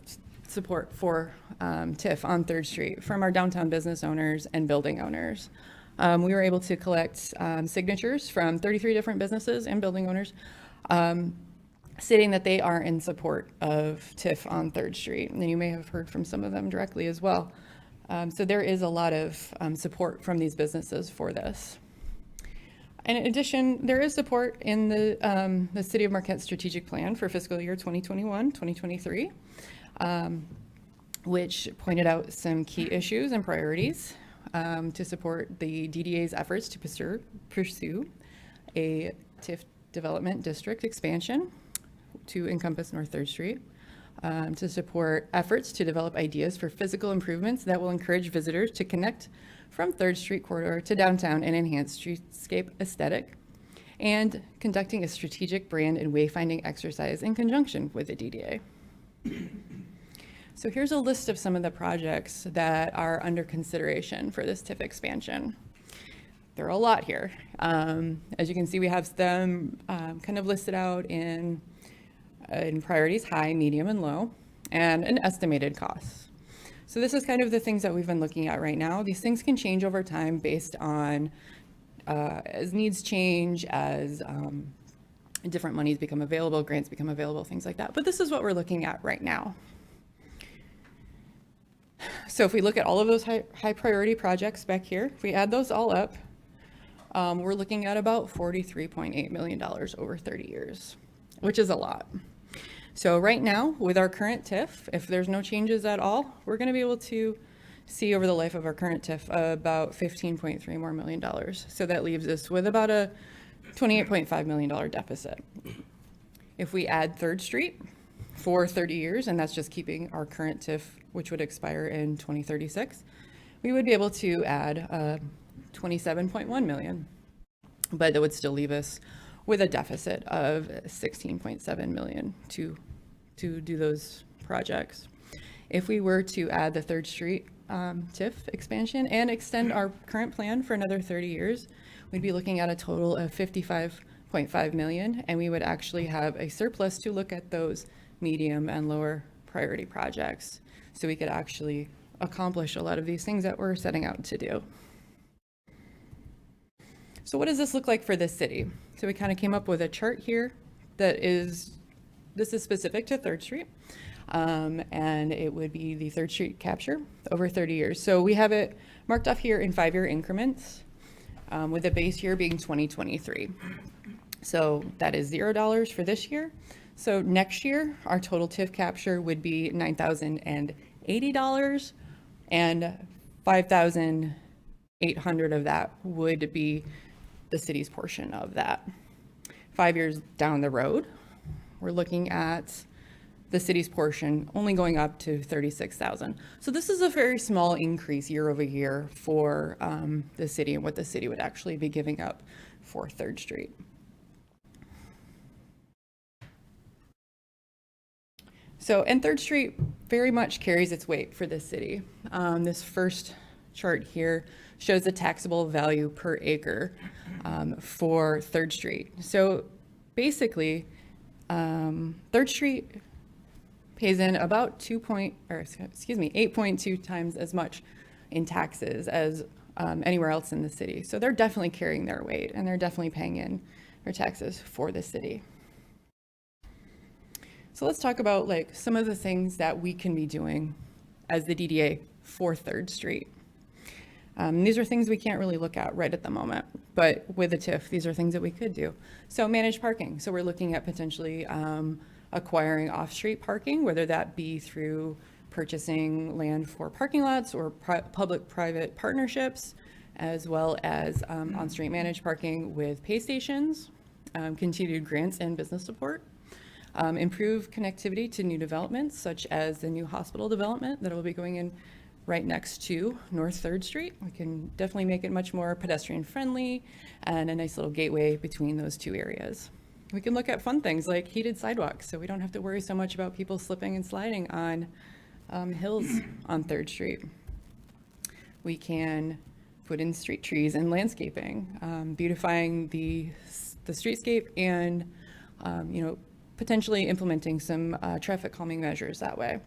support for TIF on 3rd Street from our downtown business owners and building owners. We were able to collect signatures from 33 different businesses and building owners stating that they are in support of TIF on 3rd Street. And you may have heard from some of them directly as well. So there is a lot of support from these businesses for this. And in addition, there is support in the City of Marquette strategic plan for fiscal year 2021-2023, which pointed out some key issues and priorities to support the DDA's efforts to pursue a TIF development district expansion to encompass North 3rd Street, to support efforts to develop ideas for physical improvements that will encourage visitors to connect from 3rd Street corridor to downtown and enhance streetscape aesthetic, and conducting a strategic brand and wayfinding exercise in conjunction with the DDA. So here's a list of some of the projects that are under consideration for this TIF expansion. There are a lot here. As you can see, we have them kind of listed out in priorities, high, medium, and low, and an estimated cost. So this is kind of the things that we've been looking at right now. These things can change over time based on as needs change, as different monies become available, grants become available, things like that. But this is what we're looking at right now. So if we look at all of those high priority projects back here, if we add those all up, we're looking at about $43.8 million over 30 years, which is a lot. So right now, with our current TIF, if there's no changes at all, we're going to be able to see over the life of our current TIF about $15.3 million more. So that leaves us with about a $28.5 million deficit. If we add 3rd Street for 30 years, and that's just keeping our current TIF, which would expire in 2036, we would be able to add $27.1 million, but that would still leave us with a deficit of $16.7 million to do those projects. If we were to add the 3rd Street TIF expansion and extend our current plan for another 30 years, we'd be looking at a total of $55.5 million, and we would actually have a surplus to look at those medium and lower priority projects. So we could actually accomplish a lot of these things that we're setting out to do. So what does this look like for this city? So we kind of came up with a chart here this is specific to 3rd Street. And it would be the 3rd Street capture over 30 years. So we have it marked off here in 5-year increments, with the base year being 2023. So that is $0 for this year. So next year, our total TIF capture would be $9,080, and $5,800 of that would be the city's portion of that. 5 years down the road, we're looking at the city's portion only going up to $36,000. So this is a very small increase year over year for the city and what the city would actually be giving up for 3rd Street. So, and 3rd Street very much carries its weight for this city. This first chart here shows the taxable value per acre for 3rd Street. So basically, 3rd Street pays in about 8.2 times as much in taxes as anywhere else in the city. So they're definitely carrying their weight, and they're definitely paying in their taxes for the city. So let's talk about like some of the things that we can be doing as the DDA for 3rd Street. These are things we can't really look at right at the moment, but with the TIF, these are things that we could do. So managed parking. So we're looking at potentially acquiring off-street parking, whether that be through purchasing land for parking lots or public-private partnerships, as well as on-street managed parking with pay stations, continued grants and business support, improve connectivity to new developments, such as the new hospital development that will be going in right next to North 3rd Street. We can definitely make it much more pedestrian friendly and a nice little gateway between those two areas. We can look at fun things like heated sidewalks, so we don't have to worry so much about people slipping and sliding on hills on 3rd Street. We can put in street trees and landscaping, beautifying the streetscape, and potentially implementing some traffic calming measures that way.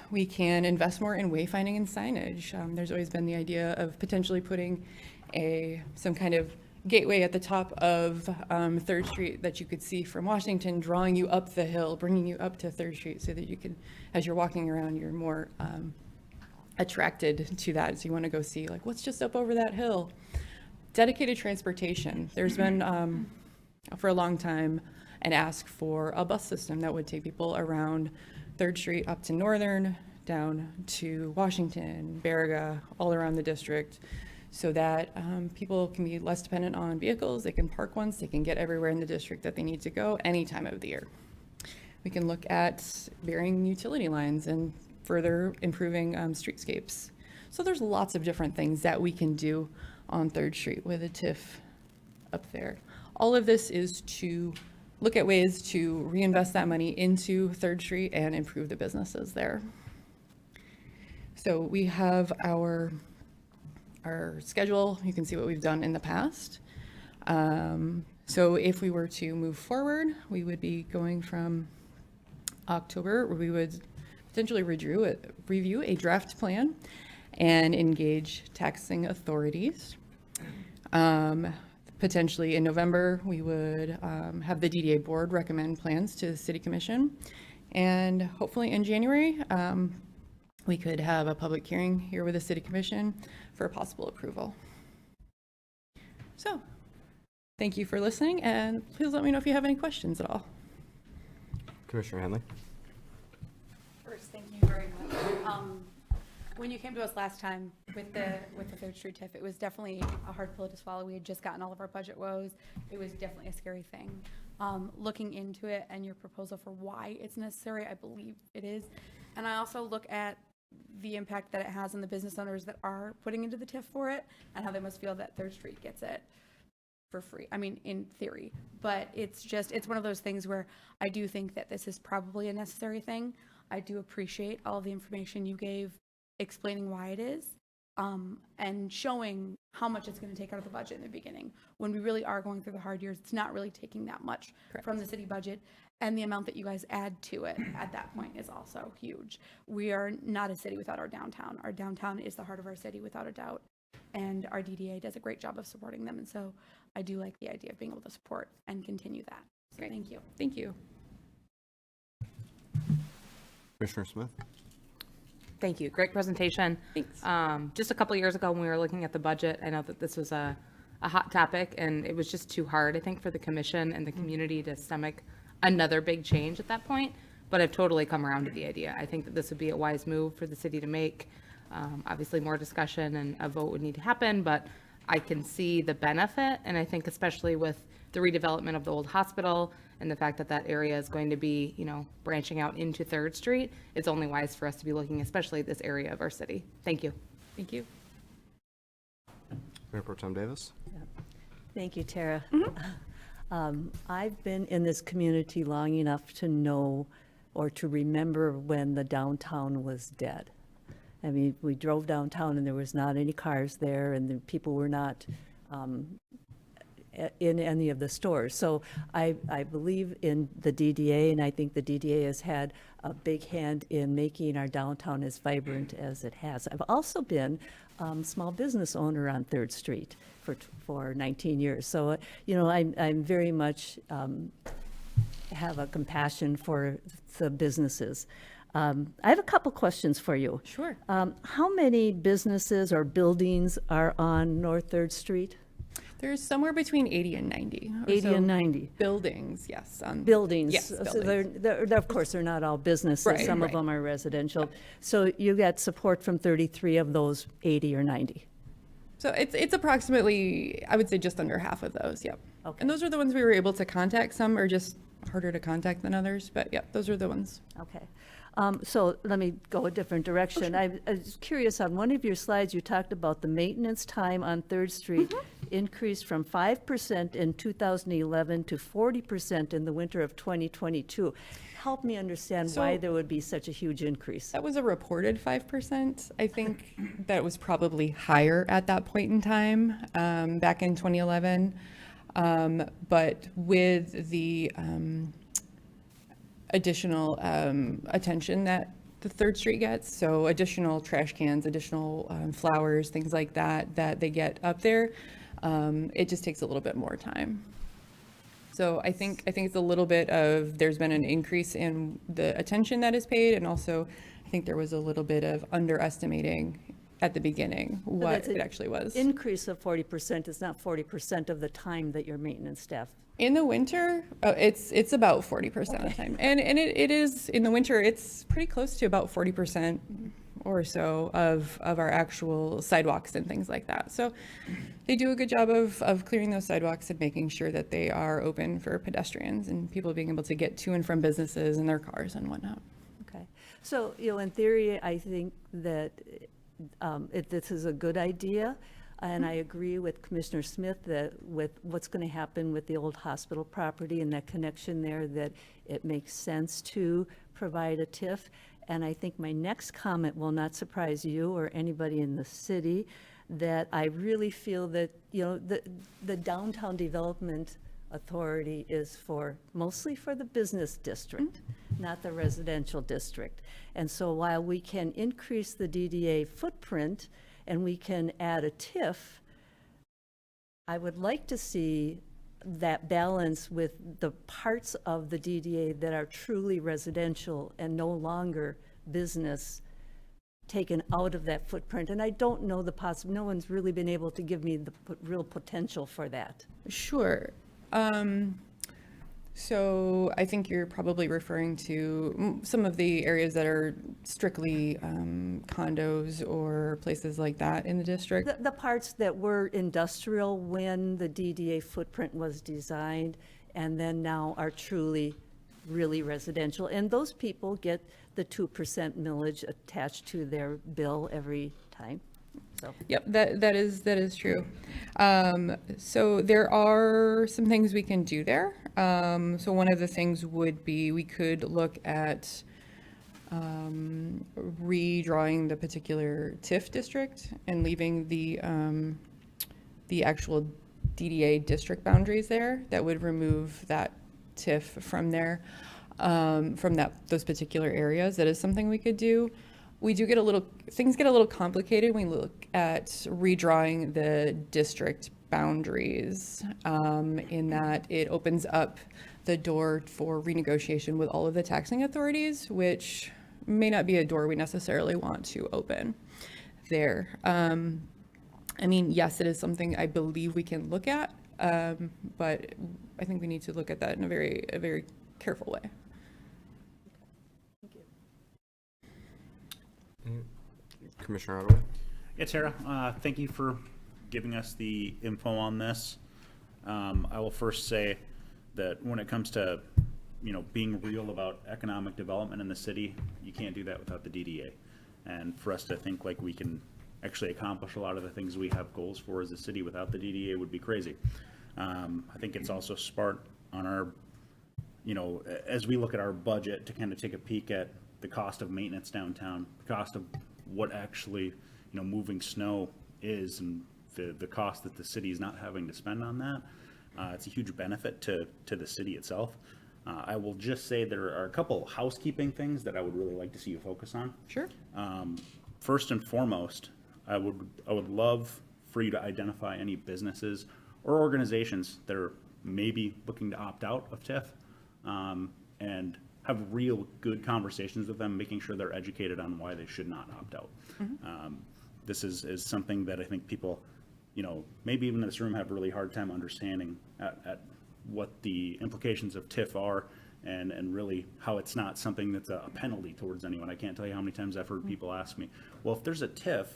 We can invest more in wayfinding and signage. There's always been the idea of potentially putting some kind of gateway at the top of 3rd Street that you could see from Washington, drawing you up the hill, bringing you up to 3rd Street so that you can, as you're walking around, you're more attracted to that. So you want to go see like what's just up over that hill. Dedicated transportation. There's been for a long time an ask for a bus system that would take people around 3rd Street up to Northern, down to Washington, Baraga, all around the district, so that people can be less dependent on vehicles. They can park once, they can get everywhere in the district that they need to go any time of the year. We can look at burying utility lines and further improving streetscapes. So there's lots of different things that we can do on 3rd Street with a TIF up there. All of this is to look at ways to reinvest that money into 3rd Street and improve the businesses there. So we have our schedule. You can see what we've done in the past. So if we were to move forward, we would be going from October, where we would potentially review a draft plan and engage taxing authorities. Potentially in November, we would have the DDA board recommend plans to the City Commission. And hopefully in January, we could have a public hearing here with the City Commission for possible approval. So, thank you for listening, and please let me know if you have any questions at all. Commissioner Henley? First, thank you very much. When you came to us last time with the 3rd Street TIF, it was definitely a hard pill to swallow. We had just gotten all of our budget woes. It was definitely a scary thing. Looking into it and your proposal for why it's necessary, I believe it is. And I also look at the impact that it has on the business owners that are putting into the TIF for it, and how they must feel that 3rd Street gets it for free. I mean, in theory, but it's one of those things where I do think that this is probably a necessary thing. I do appreciate all the information you gave explaining why it is. and showing how much it's going to take out of the budget in the beginning. When we really are going through the hard years, it's not really taking that much from the city budget. And the amount that you guys add to it at that point is also huge. We are not a city without our downtown. Our downtown is the heart of our city without a doubt. And our DDA does a great job of supporting them. And so I do like the idea of being able to support and continue that. So Great. thank you. Thank you. Commissioner Smith? Thank you. Great presentation. Thanks. Just a couple years ago when we were looking at the budget, I know that this was a hot topic, and it was just too hard, I think, for the commission and the community to stomach another big change at that point. But I've totally come around to the idea. I think that this would be a wise move for the city to make. Obviously, more discussion and a vote would need to happen, but I can see the benefit, and I think especially with the redevelopment of the old hospital and the fact that that area is going to be, you know, branching out into 3rd Street, it's only wise for us to be looking especially at this area of our city. Thank you. Thank you. Mayor Pro Tem Davis? Thank you, Tara. I've been in this community long enough to know or to remember when the downtown was dead. I mean, we drove downtown and there was not any cars there, and the people were not in any of the stores. So I believe in the DDA, and I think the DDA has had a big hand in making our downtown as vibrant as it has. I've also been small business owner on 3rd Street for 19 years. So, you know, I'm very much have a compassion for the businesses. I have a couple questions for you. Sure. How many businesses or buildings are on North 3rd Street? There's somewhere between 80 and 90. or 80 so and 90. Buildings, yes. Buildings. Yes, So buildings. they're, of course, they're not all businesses. Right, Some of right. them are residential. So you got support from 33 of those 80 or 90. So it's approximately, I would say, just under half of those, yep. Okay. And those are the ones we were able to contact. Some are just harder to contact than others, but yep, those are the ones. Okay. So let me go a different direction. I was curious, on one of your slides, you talked about the maintenance time on 3rd Street increased from 5% in 2011 to 40% in the winter of 2022. Help me understand why So- there would be such a huge increase. That was a reported 5%. I think that was probably higher at that point in time, back in 2011. But with the additional attention that the 3rd Street gets, so additional trash cans, additional flowers, things like that, that they get up there, it just takes a little bit more time. So I think it's a little bit of, there's been an increase in the attention that is paid, and also I think there was a little bit of underestimating at the beginning what that's it an actually was. Increase of 40% is not 40% of the time that your maintenance staff. In the winter, it's about 40% of the time. And it is, in the winter, it's pretty close to about 40% or so of our actual sidewalks and things like that. So they do a good job of clearing those sidewalks and making sure that they are open for pedestrians and people being able to get to and from businesses and their cars and whatnot. Okay. So, you know, in theory, I think that this is a good idea. And I agree with Commissioner Smith that with what's going to happen with the old hospital property and that connection there, that it makes sense to provide a TIF. And I think my next comment will not surprise you or anybody in the city, that I really feel that, you know, the Downtown Development Authority is mostly for the business district, not the residential district. And so while we can increase the DDA footprint and we can add a TIF, I would like to see that balance with the parts of the DDA that are truly residential and no longer business taken out of that footprint. And I don't know no one's really been able to give me the real potential for that. Sure. So I think you're probably referring to some of the areas that are strictly condos or places like that in the district. The parts that were industrial when the DDA footprint was designed and then now are truly really residential. And those people get the 2% millage attached to their bill every time. So. Yep, that is true. So there are some things we can do there. So one of the things would be we could look at redrawing the particular TIF district and leaving the actual DDA district boundaries there. That would remove that TIF from there, from those particular areas. That is something we could do. We do get things get a little complicated when we look at redrawing the district boundaries, in that it opens up the door for renegotiation with all of the taxing authorities, which may not be a door we necessarily want to open there. I mean, yes, it is something I believe we can look at, but I think we need to look at that in a very careful way. Commissioner Ottaway? Yeah, Tara, thank you for giving us the info on this. I will first say that when it comes to, being real about economic development in the city, you can't do that without the DDA. And for us to think like we can actually accomplish a lot of the things we have goals for as a city without the DDA would be crazy. I think it's also smart on our, as we look at our budget, to kind of take a peek at the cost of maintenance downtown, the cost of what actually, moving snow is, and the cost that the city is not having to spend on that. It's a huge benefit to the city itself. I will just say there are a couple housekeeping things that I would really like to see you focus on. Sure. First and foremost, I would love for you to identify any businesses or organizations that are maybe looking to opt out of TIF, and have real good conversations with them, making sure they're educated on why they should not opt out. This is something that I think people, maybe even in this room, have a really hard time understanding at what the implications of TIF are, and really how it's not something that's a penalty towards anyone. I can't tell you how many times I've heard people ask me, well, if there's a TIF,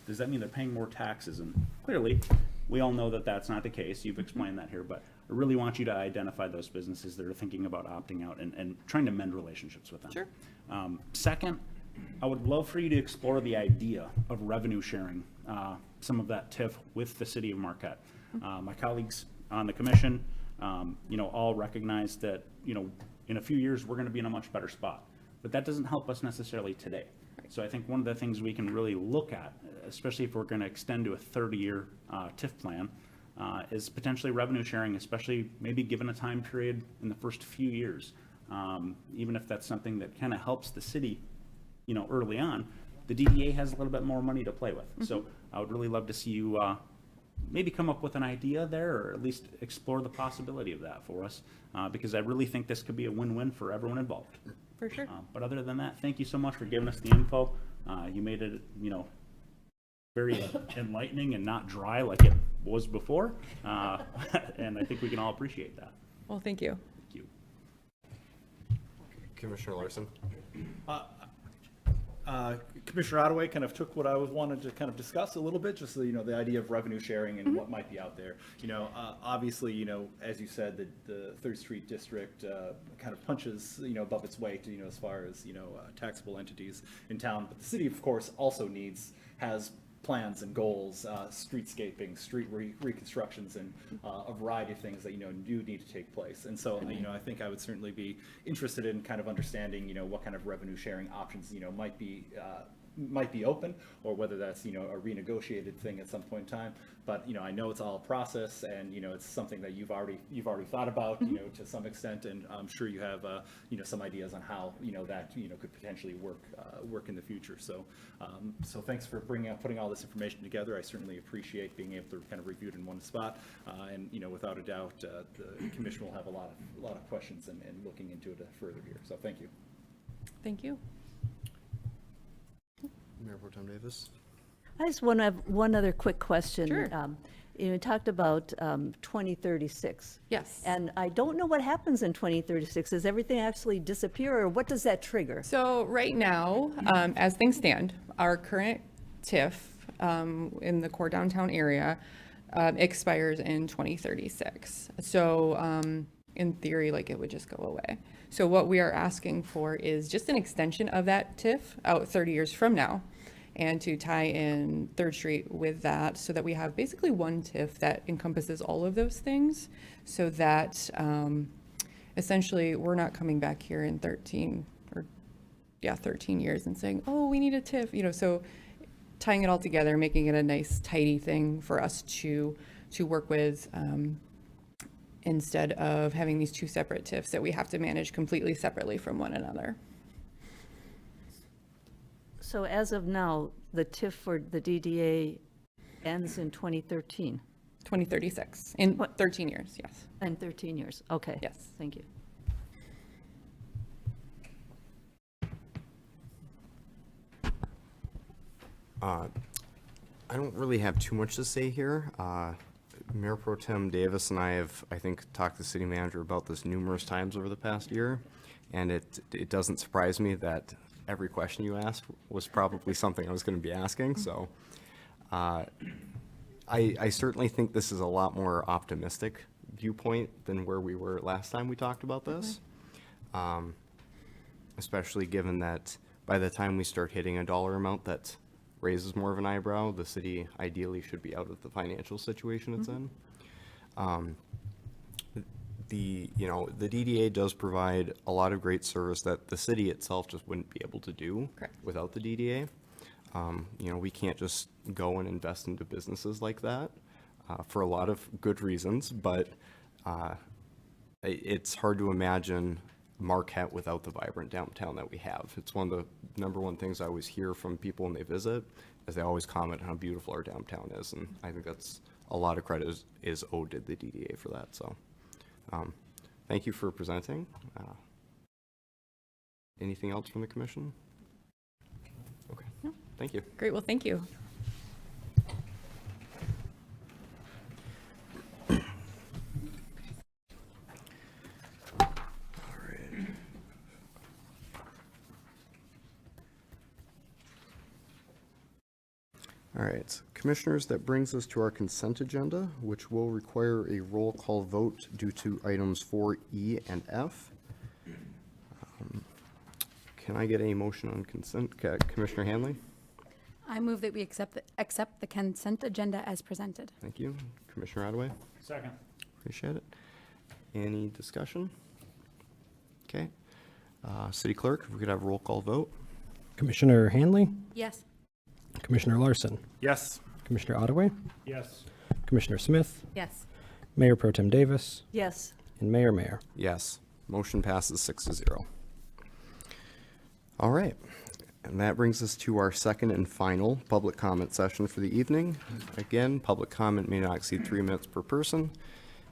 does that mean they're paying more taxes? And clearly, we all know that that's not the case. You've explained that here, but I really want you to identify those businesses that are thinking about opting out and trying to mend relationships with them. Sure. Second, I would love for you to explore the idea of revenue sharing some of that TIF with the city of Marquette. My colleagues on the commission, all recognize that, in a few years, we're going to be in a much better spot. But that doesn't help us necessarily today. So I think one of the things we can really look at, especially if we're going to extend to a 30-year TIF plan, is potentially revenue sharing, especially maybe given a time period in the first few years. Even if that's something that kind of helps the city, early on, the DDA has a little bit more money to play with. So I would really love to see you maybe come up with an idea there, or at least explore the possibility of that for us, because I really think this could be a win-win for everyone involved. For sure. But other than that, thank you so much for giving us the info. You made it, very enlightening and not dry like it was before. And I think we can all appreciate that. Well, thank you. Thank you. Commissioner Larson? Commissioner Ottaway kind of took what I wanted to kind of discuss a little bit, just the idea of revenue sharing and what might be out there. Obviously, as you said, the 3rd Street district kind of punches above its weight, as far as taxable entities in town. But the city, of course, also has plans and goals, streetscaping, street reconstructions, and a variety of things that do need to take place. And so I think I would certainly be interested in kind of understanding what kind of revenue sharing options might be open, or whether that's a renegotiated thing at some point in time. But I know it's all a process, and it's something that you've already thought about to some extent, and I'm sure you have some ideas on how that could potentially work in the future. So thanks for putting all this information together. I certainly appreciate being able to kind of review it in one spot, and without a doubt the commission will have a lot of questions and looking into it further here. So thank you. Thank you. Mayor Pro Tem Davis? I just want to have one other quick question. Sure. You talked about 2036. Yes. And I don't know what happens in 2036. Does everything actually disappear, or what does that trigger? So right now, as things stand, our current TIF in the core downtown area expires in 2036. So in theory, it would just go away. So what we are asking for is just an extension of that TIF out 30 years from now, and to tie in 3rd Street with that, so that we have basically one TIF that encompasses all of those things, so that essentially we're not coming back here in 13 or 13 years and saying, oh, we need a TIF, you know, so tying it all together, making it a nice tidy thing for us to work with, instead of having these two separate TIFs that we have to manage completely separately from one another. So as of now, the TIF for the DDA ends in 2013, 2036, in 13 years, yes. and 13 years. Okay. Yes. Thank you. I don't really have too much to say here. Mayor Pro Tem Davis and I have, I think, talked to the city manager about this numerous times over the past year, and it doesn't surprise me that every question you asked was probably something I was going to be asking. So I certainly think this is a lot more optimistic viewpoint than where we were last time we talked about this, especially given that by the time we start hitting a dollar amount that raises more of an eyebrow, the city ideally should be out of the financial situation it's in. The DDA does provide a lot of great service that the city itself just wouldn't be able to do without the DDA. We can't just go and invest into businesses like that for a lot of good reasons, but it's hard to imagine Marquette without the vibrant downtown that we have. It's one of the number one things I always hear from people when they visit, is they always comment on how beautiful our downtown is, and I think that's a lot of credit is owed to the DDA for that. So thank you for presenting. Anything else from the commission? Okay, No. Thank you. Great, well, thank you. All right, commissioners, that brings us to our consent agenda, which will require a roll call vote due to items 4E and F. Can I get a motion on consent? Commissioner Hanley? I move that we accept the consent agenda as presented. Thank you. Commissioner Ottaway? Second. Appreciate it. Any discussion? Okay. City Clerk, if we could have a roll call vote. Commissioner Hanley, Yes. Commissioner Larson, Yes. Commissioner Ottaway, Yes. Commissioner Smith, Yes. Mayor Pro Tem Davis, Yes. and Mayor. Yes. Motion passes 6-0. All right. And that brings us to our second and final public comment session for the evening. Again, public comment may not exceed 3 minutes per person.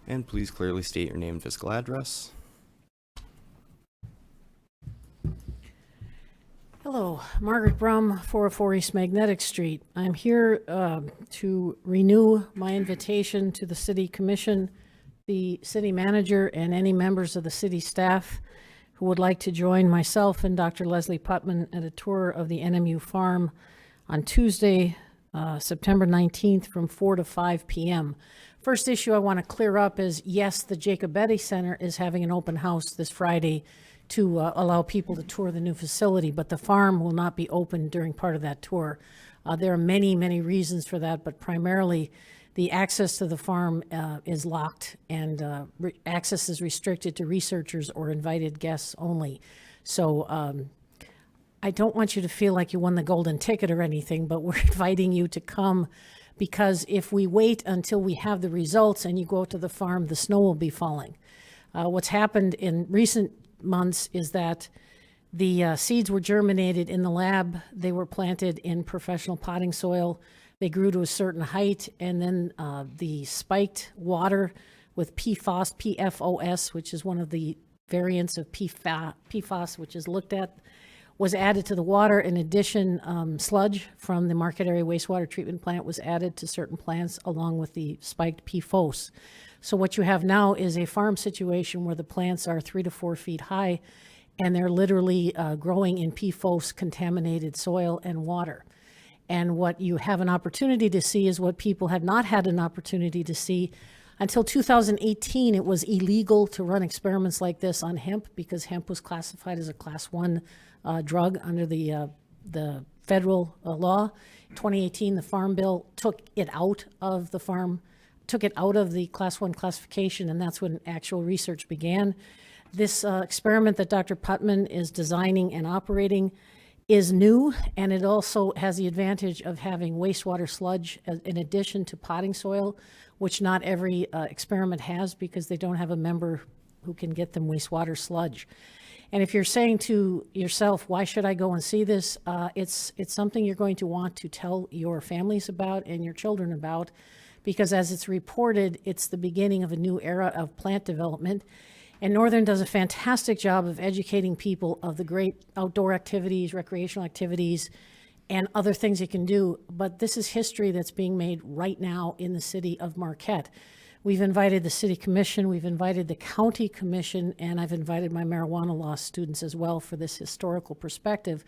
And please clearly state your name and physical address. Hello, Margaret Brum, 404 East Magnetic Street. I'm here to renew my invitation to the City Commission, the City Manager, and any members of the city staff who would like to join myself and Dr. Leslie Putman at a tour of the NMU Farm on Tuesday, September 19th from 4 to 5 p.m. First issue I want to clear up is, yes, the Jacob Betty Center is having an open house this Friday to allow people to tour the new facility, but the farm will not be open during part of that tour. There are many, many reasons for that, but primarily the access to the farm is locked, and access is restricted to researchers or invited guests only. So I don't want you to feel like you won the golden ticket or anything, but we're inviting you to come, because if we wait until we have the results and you go to the farm, the snow will be falling. What's happened in recent months is that the seeds were germinated in the lab. They were planted in professional potting soil. They grew to a certain height, and then the spiked water with PFOS, which is one of the variants of PFAS, which is looked at, was added to the water. In addition, sludge from the Marquette area wastewater treatment plant was added to certain plants along with the spiked PFOS. So what you have now is a farm situation where the plants are 3 to 4 feet high, and they're literally growing in PFOS contaminated soil and water. And what you have an opportunity to see is what people had not had an opportunity to see. Until 2018, it was illegal to run experiments like this on hemp, because hemp was classified as a class 1 drug under the federal law. In 2018, the Farm Bill took it out of the class 1 classification, and that's when actual research began. This experiment that Dr. Putman is designing and operating is new, and it also has the advantage of having wastewater sludge in addition to potting soil, which not every experiment has because they don't have a member who can get them wastewater sludge. And if you're saying to yourself, why should I go and see this? It's something you're going to want to tell your families about and your children about, because as it's reported, it's the beginning of a new era of plant development. And Northern does a fantastic job of educating people of the great outdoor activities, recreational activities, and other things you can do. But this is history that's being made right now in the city of Marquette. We've invited the city commission, we've invited the county commission, and I've invited my marijuana law students as well for this historical perspective.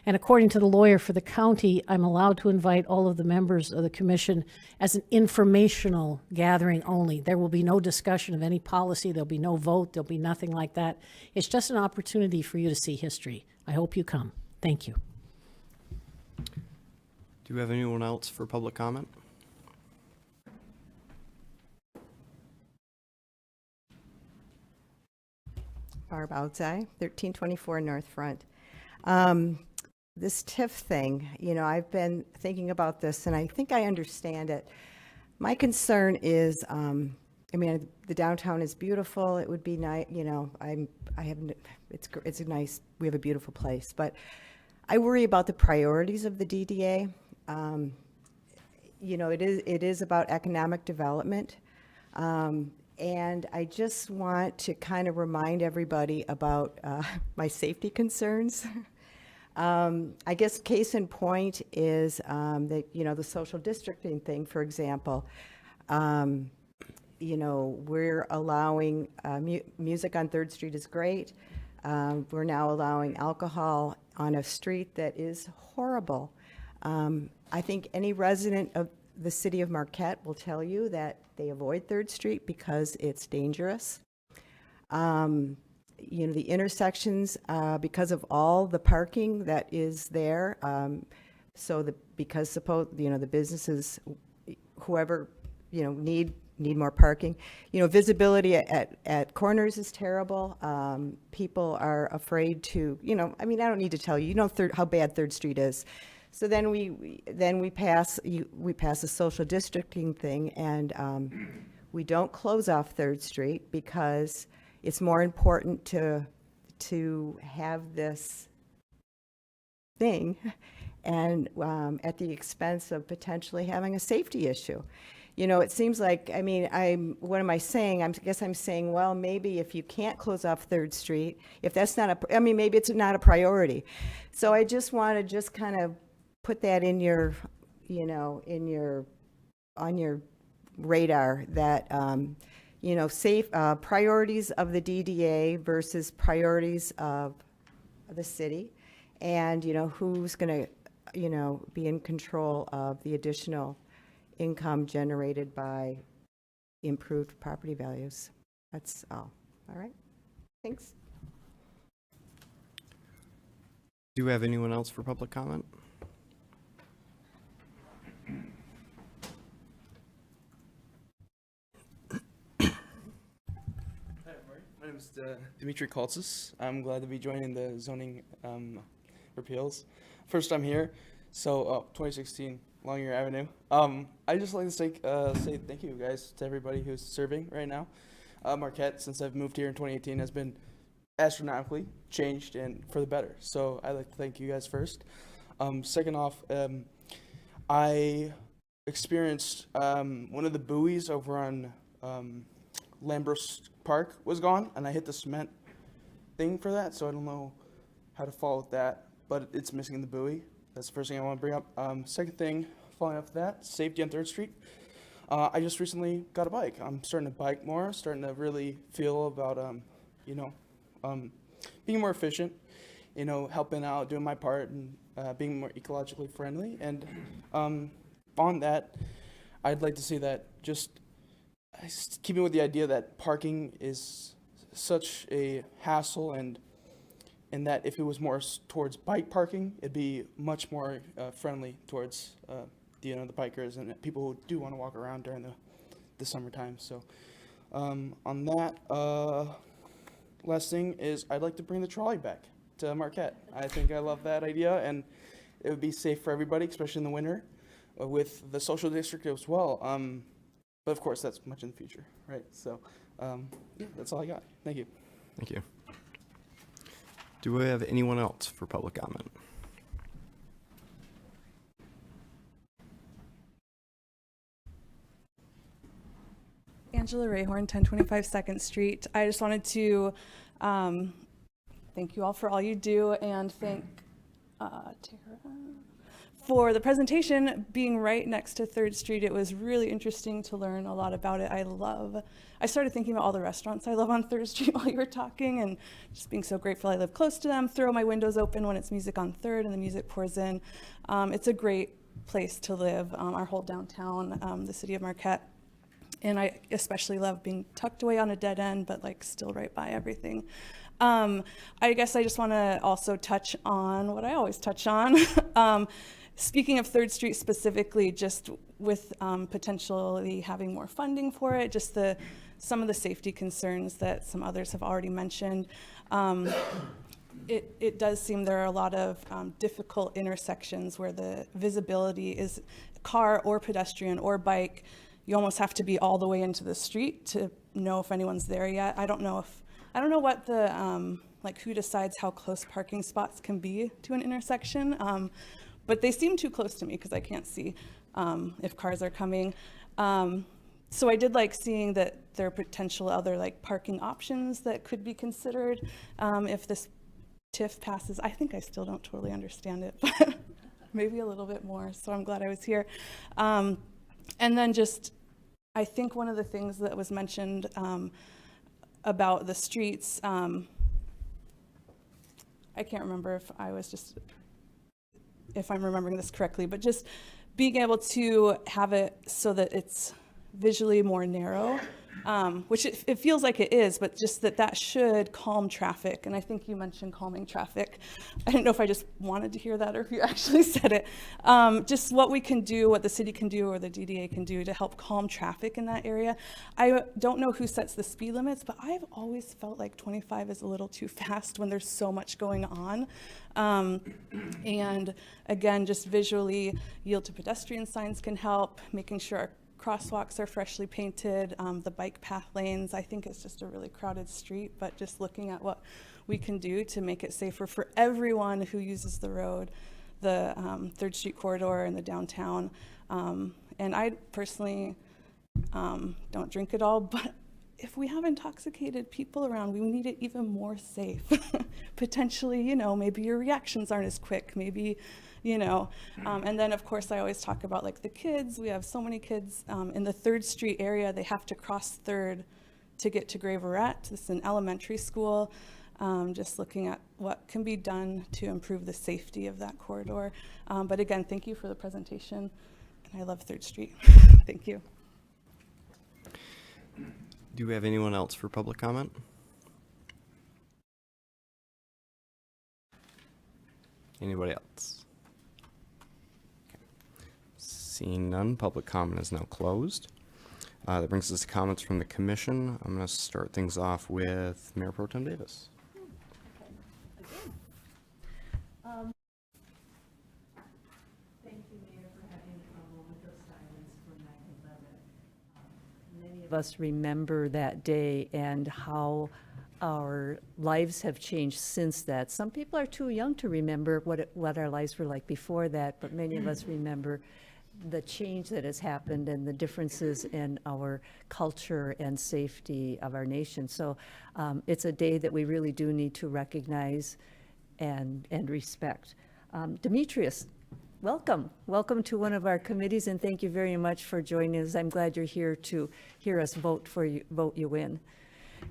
And according to the lawyer for the county, I'm allowed to invite all of the members of the commission as an informational gathering only. There will be no discussion of any policy, there'll be no vote, there'll be nothing like that. It's just an opportunity for you to see history. I hope you come. Thank you. Do we have anyone else for public comment? Barb Outside, 1324 North Front. This TIF thing, you know, I've been thinking about this and I think I understand it. My concern is, I mean, the downtown is beautiful. It would be nice, you know, it's a nice, we have a beautiful place, but I worry about the priorities of the DDA. You know, it is about economic development. And I just want to kind of remind everybody about my safety concerns. I guess case in point is that, you know, the social districting thing, for example. You know, we're allowing music on 3rd Street is great. We're now allowing alcohol on a street that is horrible. I think any resident of the city of Marquette will tell you that they avoid 3rd Street because it's dangerous. You know, the intersections, because of all the parking that is there, because suppose, you know, the businesses, whoever, you know, need more parking. You know, visibility at corners is terrible. People are afraid to, you know, I mean, I don't need to tell you, you know how bad 3rd Street is. So then we pass a social districting thing, and we don't close off 3rd Street because it's more important to have this thing, and at the expense of potentially having a safety issue. You know, it seems like, I mean, what am I saying? I guess I'm saying, well, maybe if you can't close off 3rd Street, if that's not maybe it's not a priority. So I just want to kind of put that in your, you know, on your radar that, you know, priorities of the DDA versus priorities of the city, and, you know, who's going to, you know, be in control of the additional income generated by improved property values. That's all. All right. Thanks. Do we have anyone else for public comment? My name is Dimitri Koltzis. I'm glad to be joining the zoning repeals. First time here, so 2016 Longyear Avenue. I just like to say thank you guys to everybody who's serving right now. Marquette, since I've moved here in 2018, has been astronomically changed and for the better. So I'd like to thank you guys first. Second off, I experienced one of the buoys over on Lambros Park was gone, and I hit the cement thing for that, so I don't know how to follow with that, but it's missing the buoy. That's the first thing I want to bring up. Second thing, following up that, safety on 3rd Street. I just recently got a bike. I'm starting to bike more, starting to really feel about, you know, being more efficient, you know, helping out, doing my part, and being more ecologically friendly. And on that, I'd like to see that just keeping with the idea that parking is such a hassle, and that if it was more towards bike parking, it'd be much more friendly towards the bikers and people who do want to walk around during the summertime. So on that, last thing is I'd like to bring the trolley back to Marquette. I think I love that idea, and it would be safe for everybody, especially in the winter, with the social district as well. But of course, that's much in the future, right? So, yeah, that's all I got. Thank you. Thank you. Do we have anyone else for public comment? Angela Rayhorn, 1025 2nd Street. I just wanted to thank you all for all you do and thank Tara for the presentation. Being right next to 3rd Street, it was really interesting to learn a lot about it. I started thinking about all the restaurants I love on 3rd Street while you were talking, and just being so grateful I live close to them, throw my windows open when it's music on 3rd and the music pours in. It's a great place to live, our whole downtown, the city of Marquette. And I especially love being tucked away on a dead end, but like still right by everything. I guess I just want to also touch on what I always touch on. Speaking of 3rd Street specifically, just with potentially having more funding for it, just some of the safety concerns that some others have already mentioned. It does seem there are a lot of difficult intersections where the visibility is car or pedestrian or bike. You almost have to be all the way into the street to know if anyone's there yet. I don't know what the, like who decides how close parking spots can be to an intersection, but they seem too close to me because I can't see if cars are coming. So I did like seeing that there are potential other like parking options that could be considered if this TIF passes. I think I still don't totally understand it, but maybe a little bit more, so I'm glad I was here. And then just, I think one of the things that was mentioned about the streets, I can't remember if I'm remembering this correctly, but just being able to have it so that it's visually more narrow, which it feels like it is, but just that should calm traffic. And I think you mentioned calming traffic. I didn't know if I just wanted to hear that or if you actually said it. Just what we can do, what the city can do or the DDA can do to help calm traffic in that area. I don't know who sets the speed limits, but I've always felt like 25 is a little too fast when there's so much going on. And again, just visually, yield to pedestrian signs can help, making sure our crosswalks are freshly painted, the bike path lanes. I think it's just a really crowded street, but just looking at what we can do to make it safer for everyone who uses the road, the 3rd Street corridor and the downtown. And I personally don't drink at all, but if we have intoxicated people around, we need it even more safe. Potentially, maybe your reactions aren't as quick, maybe, and then of course I always talk about like the kids. We have so many kids in the 3rd Street area. They have to cross 3rd to get to Graverette. This is an elementary school. Just looking at what can be done to improve the safety of that corridor. But again, thank you for the presentation. And I love 3rd Street. Thank you. Do we have anyone else for public comment? Anybody else? Okay. Seeing none, public comment is now closed. That brings us to comments from the commission. I'm going to start things off with Mayor Pro Tem Davis. Thank you, Mayor, for having a moment of silence for 9/11. Many of us remember that day and how our lives have changed since that. Some people are too young to remember what our lives were like before that, but many of us remember the change that has happened and the differences in our culture and safety of our nation. So it's a day that we really do need to recognize and respect. Demetrius, welcome. Welcome to one of our committees, and thank you very much for joining us. I'm glad you're here to hear us vote you in.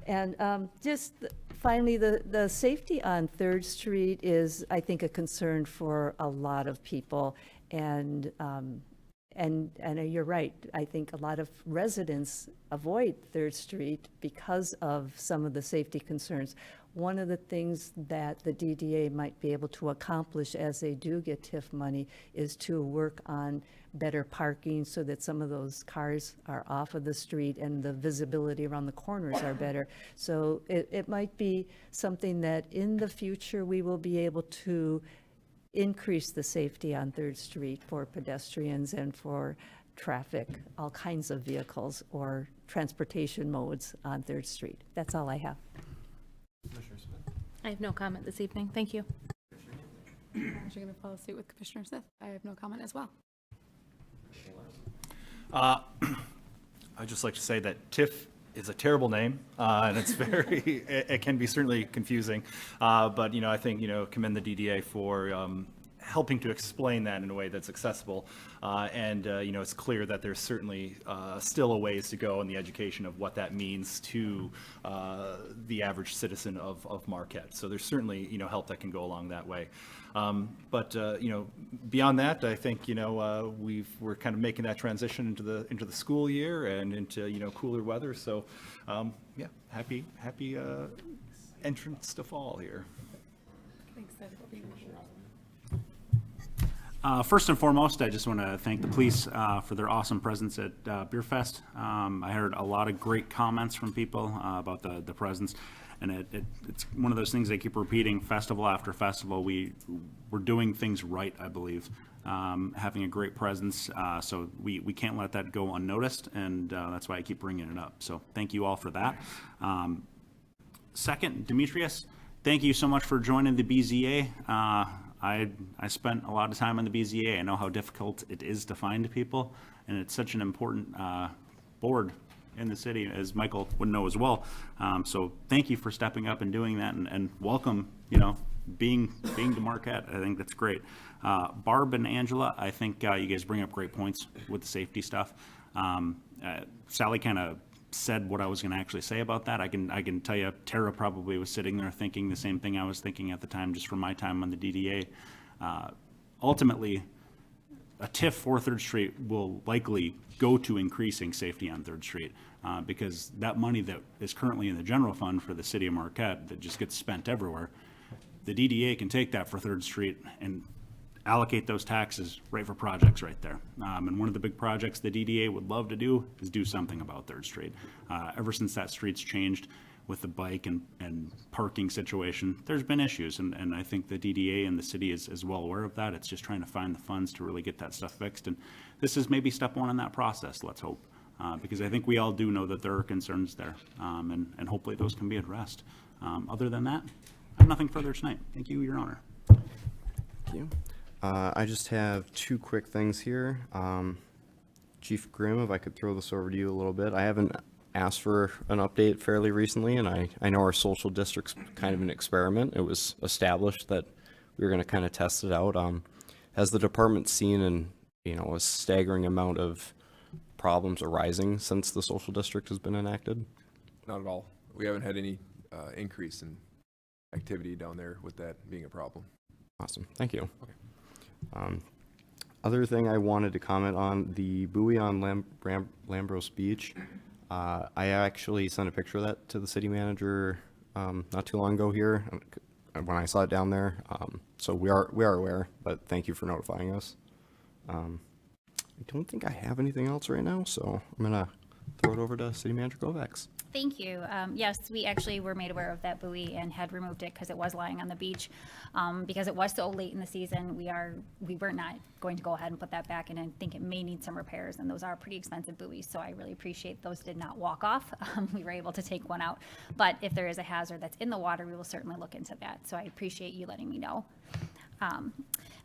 And just finally, the safety on 3rd Street is, I think, a concern for a lot of people. And you're right. I think a lot of residents avoid 3rd Street because of some of the safety concerns. One of the things that the DDA might be able to accomplish as they do get TIF money is to work on better parking so that some of those cars are off of the street and the visibility around the corners are better. So it might be something that in the future we will be able to increase the safety on 3rd Street for pedestrians and for traffic, all kinds of vehicles or transportation modes on 3rd Street. That's all I have. I have no comment this evening. Thank you. I'm actually going to follow suit with Commissioner Smith. I have no comment as well. I'd just like to say that TIF is a terrible name, and it's very, it can be certainly confusing. But, I think, commend the DDA for helping to explain that in a way that's accessible. And it's clear that there's certainly still a ways to go in the education of what that means to the average citizen of Marquette. So there's certainly, help that can go along that way. But beyond that, I think, we're kind of making that transition into the school year and into, cooler weather. So, yeah, happy entrance to fall here. Thanks, Ed. First and foremost, I just want to thank the police for their awesome presence at Beer Fest. I heard a lot of great comments from people about the presence, and it's one of those things they keep repeating festival after festival. We're doing things right, I believe, having a great presence, so we can't let that go unnoticed, and that's why I keep bringing it up. So thank you all for that. Second, Demetrius, thank you so much for joining the BZA. I spent a lot of time on the BZA. I know how difficult it is to find people, and it's such an important board in the city, as Michael would know as well. So thank you for stepping up and doing that, and welcome, being to Marquette. I think that's great. Barb and Angela, I think you guys bring up great points with the safety stuff. Sally kind of said what I was going to actually say about that. I can tell you, Tara probably was sitting there thinking the same thing I was thinking at the time, just from my time on the DDA. Ultimately, a TIF for 3rd Street will likely go to increasing safety on 3rd Street because that money that is currently in the general fund for the city of Marquette that just gets spent everywhere, the DDA can take that for 3rd Street and allocate those taxes right for projects right there. And one of the big projects the DDA would love to do is do something about 3rd Street. Ever since that street's changed with the bike and parking situation, there's been issues. And I think the DDA and the city is well aware of that. It's just trying to find the funds to really get that stuff fixed. And this is maybe step one in that process, let's hope. Because I think we all do know that there are concerns there. And hopefully those can be addressed. Other than that, I have nothing further tonight. Thank you, Your Honor. Thank you. I just have 2 quick things here. Chief Grimm, if I could throw this over to you a little bit. I haven't asked for an update fairly recently, and I know our social district's kind of an experiment. It was established that we were going to kind of test it out. Has the department seen a staggering amount of problems arising since the social district has been enacted? Not at all. We haven't had any increase in activity down there with that being a problem. Awesome. Thank you. Okay. Other thing I wanted to comment on, the buoy on Lambros Beach. I actually sent a picture of that to the city manager not too long ago here when I saw it down there. So we are aware, but thank you for notifying us. I don't think I have anything else right now, so I'm gonna throw it over to City Manager Kovacs. Thank you. Yes, we actually were made aware of that buoy and had removed it because it was lying on the beach. Because it was so late in the season, we were not going to go ahead and put that back in. And think it may need some repairs, and those are pretty expensive buoys. So I really appreciate those did not walk off. We were able to take one out. But if there is a hazard that's in the water, we will certainly look into that. So I appreciate you letting me know.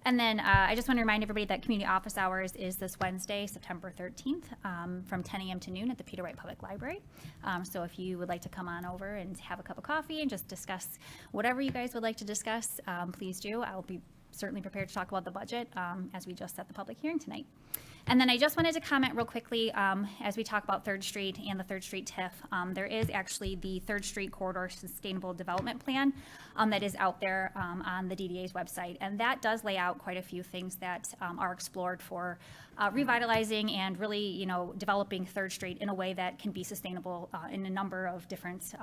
And then I just want to remind everybody that community office hours is this Wednesday, September 13th, from 10 a.m. to noon at the Peter Wright Public Library. So if you would like to come on over and have a cup of coffee and just discuss whatever you guys would like to discuss, please do. I'll be certainly prepared to talk about the budget as we just set the public hearing tonight. And then I just wanted to comment real quickly as we talk about 3rd Street and the 3rd Street TIF. There is actually the 3rd Street Corridor Sustainable Development Plan that is out there on the DDA's website. And that does lay out quite a few things that are explored for revitalizing and really, developing 3rd Street in a way that can be sustainable in a number of different,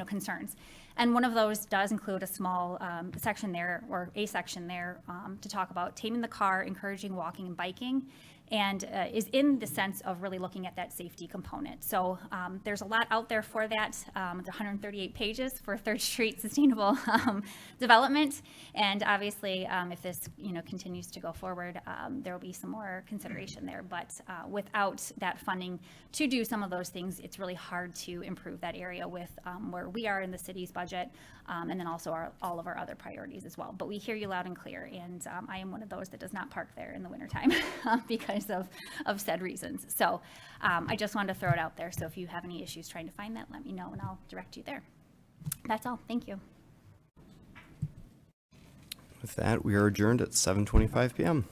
concerns. And one of those does include a small section there, or a section there, to talk about taming the car, encouraging walking and biking, and is in the sense of really looking at that safety component. So there's a lot out there for that. It's 138 pages for Third Street sustainable development, and obviously if this continues to go forward, there will be some more consideration there. But without that funding to do some of those things, it's really hard to improve that area with where we are in the city's budget, and then also all of our other priorities as well. But we hear you loud and clear, and I am one of those that does not park there in the wintertime because of said reasons. So I just wanted to throw it out there. So if you have any issues trying to find that, let me know and I'll direct you there. That's all. Thank you. With that, we are adjourned at 7:25 p.m.